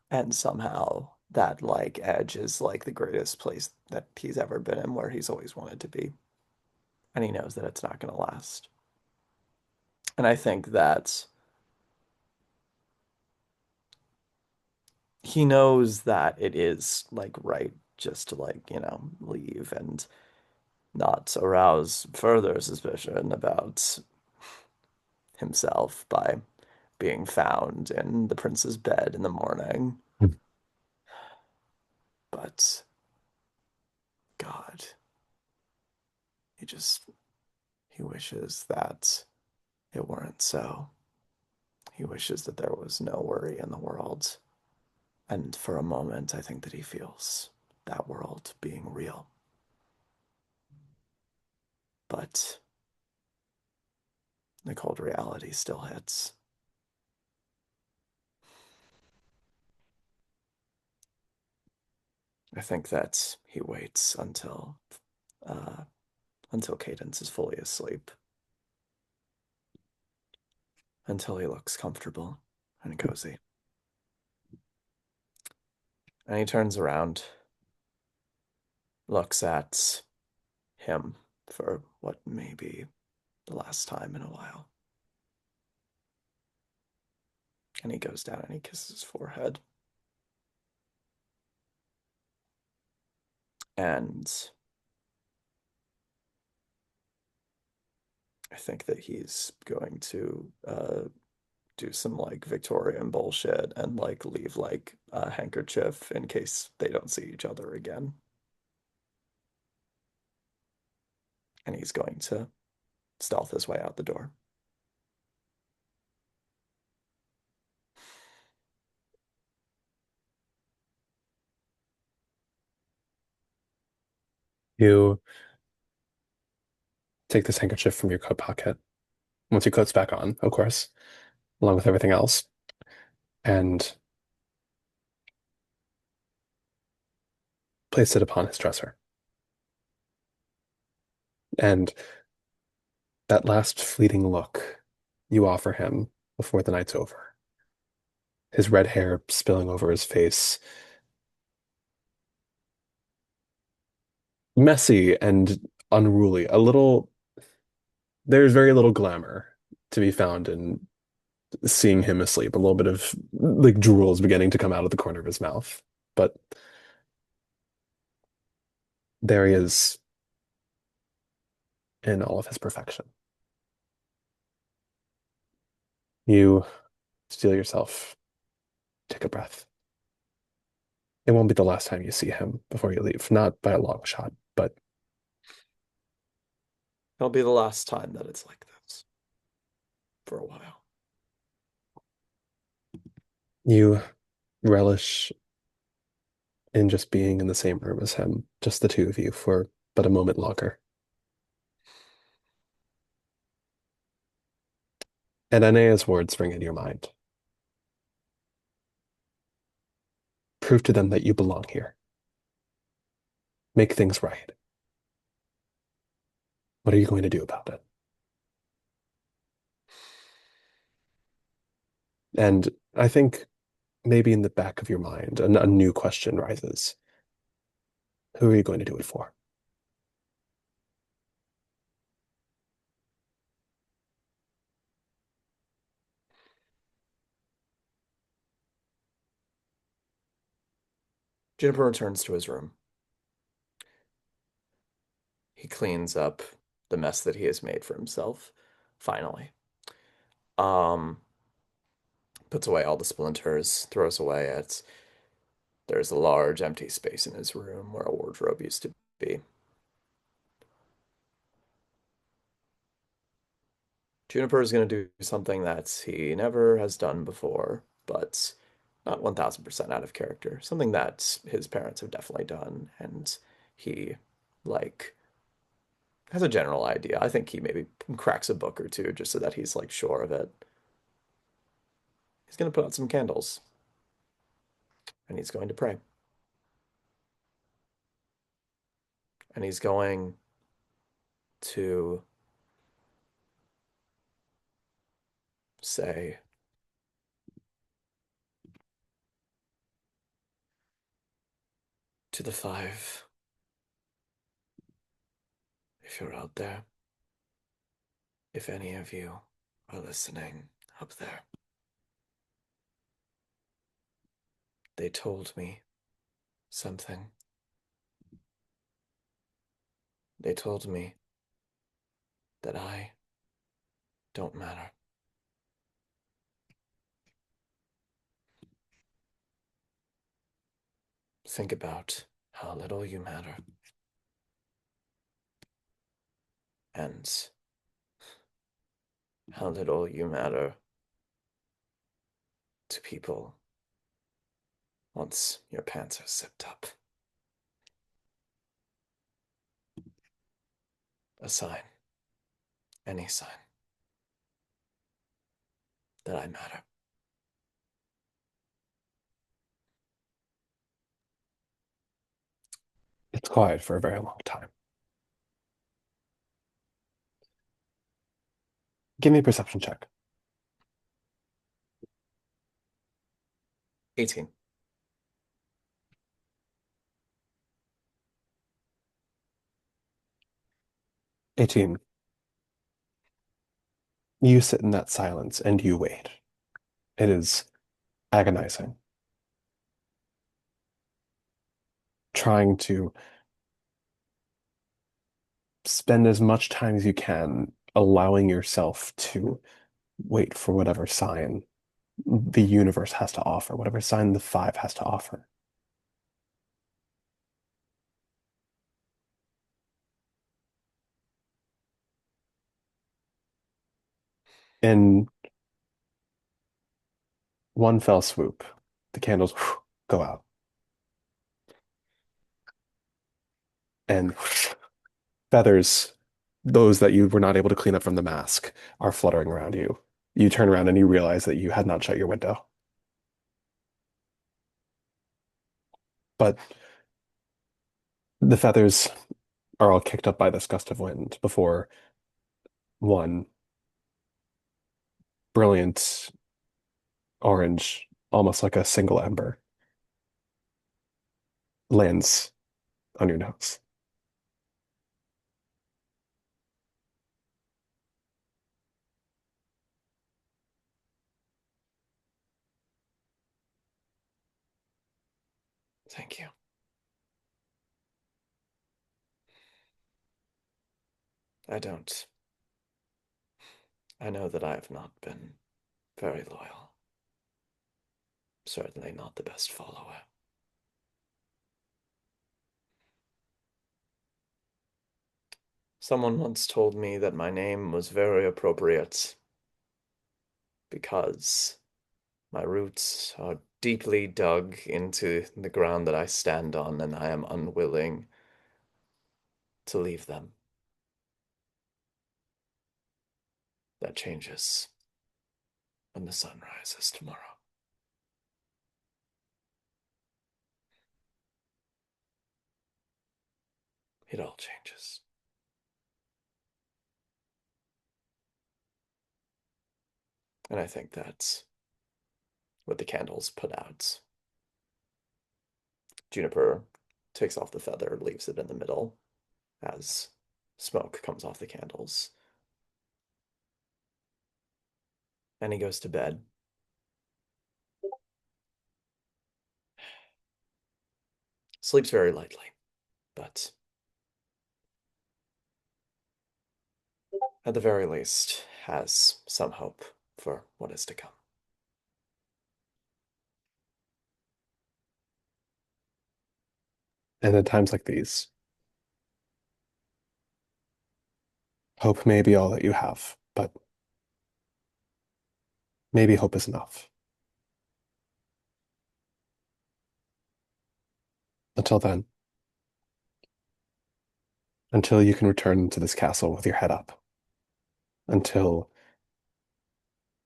And somehow that like edge is like the greatest place that he's ever been in where he's always wanted to be. And he knows that it's not going to last. And I think that he knows that it is like right just to like, leave and not arouse further suspicion about himself by being found in the prince's bed in the morning. But God, he just he wishes that it weren't so. He wishes that there was no worry in the world. And for a moment, I think that he feels that world being real. But the cold reality still hits. I think that he waits uh, until Cadence is fully asleep, until he looks comfortable and cozy. And he turns around, looks at him for what may be the last time in a while. And he goes down and he kisses his forehead. And I think that he's going to do some like Victorian bullshit and like leave like a handkerchief in case they don't see each other again. And he's going to stealth his way out the door. You take this handkerchief from your coat pocket, once your coat's back on, of course, along with everything else, and place it upon his dresser. And that last fleeting look you offer him before the night's over, his red hair spilling over his face, messy and unruly. A little, there's very little glamour to be found in seeing him asleep. A little bit of like drool is beginning to come out of the corner of his mouth. But there he is in all of his perfection. You steel yourself, take a breath. It won't be the last time you see him before you leave, not by a long shot, but It'll be the last time that it's like this for a while. you relish in just being in the same room as him, just the two of you for but a moment longer. And Aenea's words ring in your mind. Prove to them that you belong here. Make things right. What are you going to do about it? And I think maybe in the back of your mind, a new question rises. Who are you going to do it for? Juniper returns to his room. He cleans up the mess that he has made for himself, finally. Um, Puts away all the splinters, throws away it. There's a large empty space in his room where a wardrobe used to be. Juniper is going to do something that he never has done before, but not 1000% out of character. Something that his parents have definitely done, and he, like, has a general idea. I think he maybe cracks a book or two just so that he's, like, sure of it. He's going to put out some candles, and he's going to pray. And he's going to say, to the five, if you're out there, if any of you are listening up there, they told me something. They told me that I don't matter. Think about how little you matter. And how little you matter to people once your pants are zipped up. A sign, any sign, that I matter. It's quiet for a very long time. Give me a perception check. 18. 18. You sit in that silence and you wait. It is agonizing. Trying to spend as much time as you can allowing yourself to wait for whatever sign the universe has to offer, whatever sign the five has to offer. In one fell swoop, the candles go out. And feathers, those that you were not able to clean up from the mask, are fluttering around you. You turn around and you realize that you had not shut your window. But the feathers are all kicked up by this gust of wind before one brilliant orange, almost like a single ember, lands on your nose. Thank you. I don't. I know that I have not been very loyal. Certainly not the best follower. Someone once told me that my name was very appropriate because my roots are deeply dug into the ground that I stand on, and I am unwilling to leave them. That changes when the sun rises tomorrow. It all changes. And I think that's what the candles put out. Juniper takes off the feather, leaves it in the middle as smoke comes off the candles. And he goes to bed. Sleeps very lightly, but at the very least has some hope for what is to come. And at times like these, hope may be all that you have, but maybe hope is enough. Until then, until you can return to this castle with your head up, until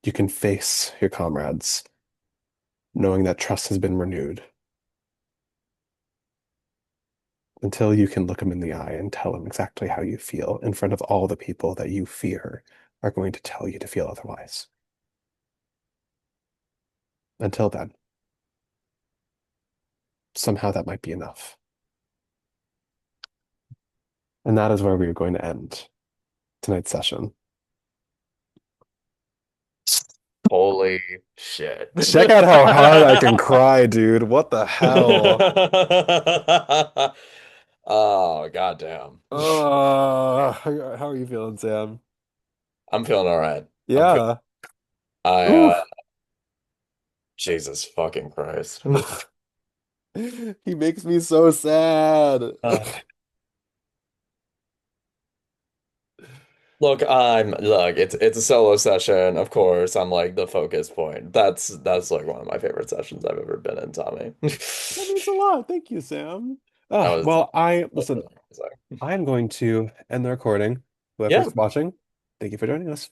you can face your comrades, knowing that trust has been renewed, until you can look them in the eye and tell them exactly how you feel in front of all the people that you fear are going to tell you to feel otherwise. Until then, somehow that might be enough. And that is where we are going to end tonight's session. Holy shit. Check out how hard I can cry, dude. What the hell? Oh, goddamn. How are you feeling, Sam? I'm feeling all right. I'm feeling, Yeah. I, Oof. Jesus fucking Christ. He makes me so sad. Uh, look, it's a solo session, of course. I'm like the focus point. That's like one of my favorite sessions I've ever been in, Tommy. That means a lot. Thank you, Sam. That Ah, was well, I that's listen, really amazing. I am going to end the recording. Yeah. Whoever's watching, thank you for joining us.